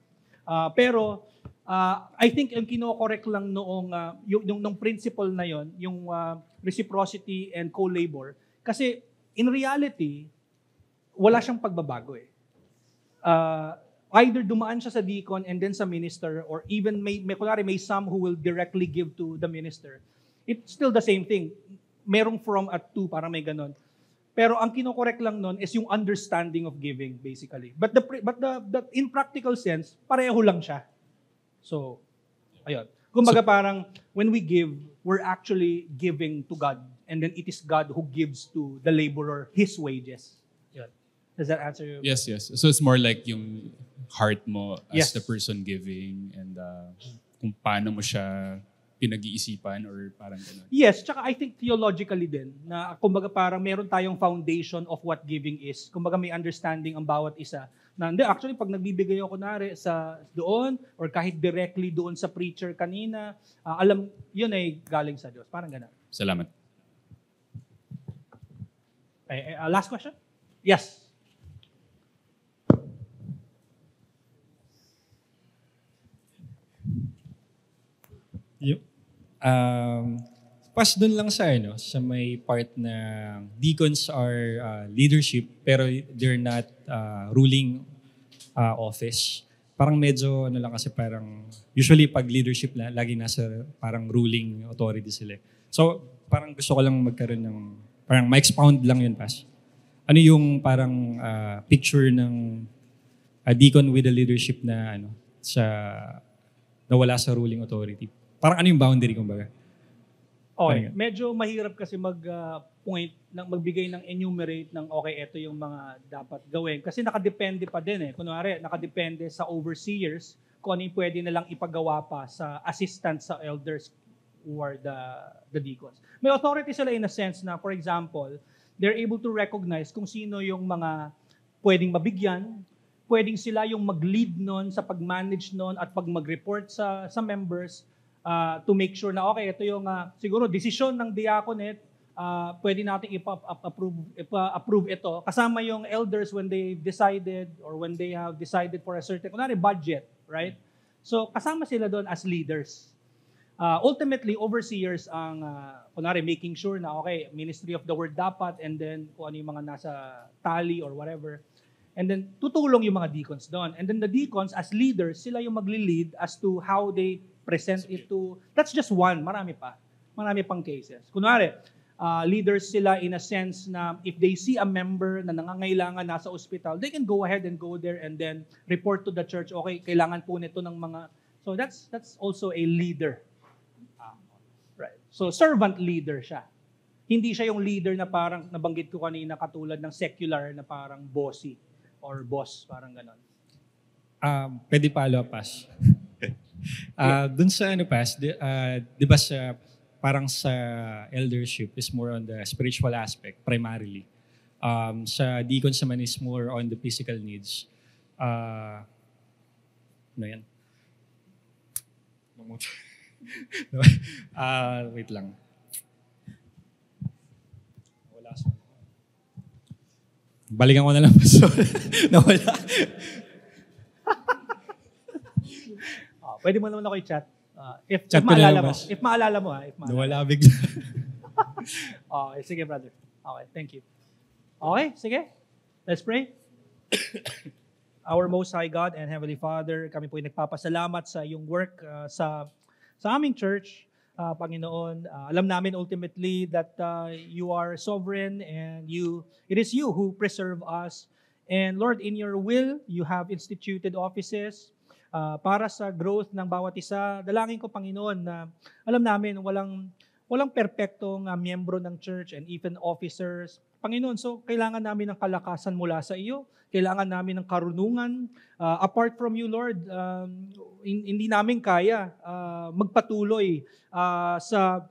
Pero I think yung kino-correct lang noong yung principle na yon, yung reciprocity and co-labor, kasi in reality wala siyang pagbabago . Either dumaan siya sa deacon and then sa minister, or even kunwari may some who will directly give to the minister. It's still the same thing. Merong from at to, parang may ganon. Pero ang kino-correct lang nun is yung understanding of giving, basically. But the in practical sense, pareho lang siya. So, ayun. Kumbaga parang, when we give, we're actually giving to God. And then it is God who gives to the laborer his wages. Yun. Does that answer you? Yes. So it's more like yung heart mo as Yes. the person giving, and kung paano mo siya pinag-iisipan or parang gano'n. Yes, tsaka I think theologically din, na kumbaga parang meron tayong foundation of what giving is. Kumbaga may understanding ang bawat isa. Na hindi, actually pag nagbibigay ako kunwari sa doon, or kahit directly doon sa preacher kanina, alam, yun ay galing sa Diyos. Parang gano'n. Salamat. Last question? Yes. Yung, pas dun lang sa may part na deacons are leadership pero they're not ruling office. Parang medyo lang kasi parang usually pag leadership lagi nasa parang ruling authority sila. So parang gusto ko lang magkaroon ng parang ma-expound lang yun, Pas. Ano yung parang picture ng a deacon with a leadership na nawala sa ruling authority? Parang ano yung boundary kumbaga? Okay, medyo mahirap kasi magbigay ng enumerate ng okay, ito yung mga dapat gawin. Kasi nakadepende pa din Kunwari, nakadepende sa overseers kung ano yung pwede nilang ipagawa pa sa assistant sa elders who are the deacons. May authority sila in a sense na, for example, they're able to recognize kung sino yung mga pwedeng mabigyan, pwedeng sila yung mag-lead nun sa pag-manage nun at pag mag-report sa members, to make sure na okay, ito yung siguro desisyon ng diaconate, pwede natin ipa-approve ito. Kasama yung elders when they decided or when they have decided for a certain budget, right? So kasama sila doon as leaders. Ultimately, overseers ang making sure na okay, ministry of the word dapat, and then kung ano yung mga nasa tally or whatever. And then tutulong yung mga deacons doon. And then the deacons as leaders, sila yung magli-lead as to how they present it to, that's just one, marami pang cases. Kunwari, leaders sila in a sense na if they see a member na nangangailangan nasa ospital, they can go ahead and go there and then report to the church, okay, kailangan po nito ng mga, so that's also a leader. Right. So servant leader siya. Hindi siya yung leader na parang nabanggit ko kanina katulad ng secular na parang bossy or boss, parang ganon. Pwede follow-up, Pas. Dun sa Pas, di ba parang sa eldership is more on the spiritual aspect primarily. Sa deacons naman is more on the physical needs. Ano yan? Wait lang. Wala sa... Balikan ko na lang. Nawala. Pwede mo naman ako i-chat. If Chat maalala mo. If maalala mo. Nawala bigla. Okay, sige brother. Okay, thank you. Okay, sige. Let's pray. Our Most High God and Heavenly Father, kami po ay nagpapasalamat sa iyong work sa aming church, Panginoon. Alam namin ultimately that you are sovereign and it is you who preserve us. And Lord, in your will, you have instituted offices para sa growth ng bawat isa. Dalangin ko, Panginoon, na alam namin walang perpektong miyembro ng church and even officers. Panginoon, so kailangan namin ng kalakasan mula sa iyo. Kailangan namin ng karunungan. Apart from you, Lord, hindi namin kaya magpatuloy sa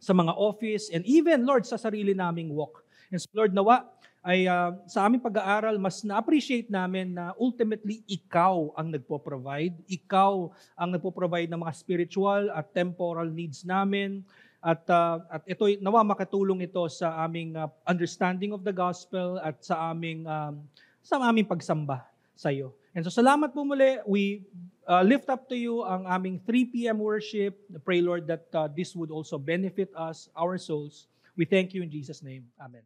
mga office and even, Lord, sa sarili naming walk. And so, Lord, nawa ay sa aming pag-aaral, mas na-appreciate namin na ultimately ikaw ang nagpo-provide. Ikaw ang nagpo-provide ng mga spiritual at temporal needs namin. At ito, nawa makatulong ito sa aming understanding of the gospel at sa aming pagsamba sa iyo. And so salamat po muli. We lift up to you ang aming 3 p.m. worship. Pray, Lord, that this would also benefit us, our souls. We thank you in Jesus' name. Amen.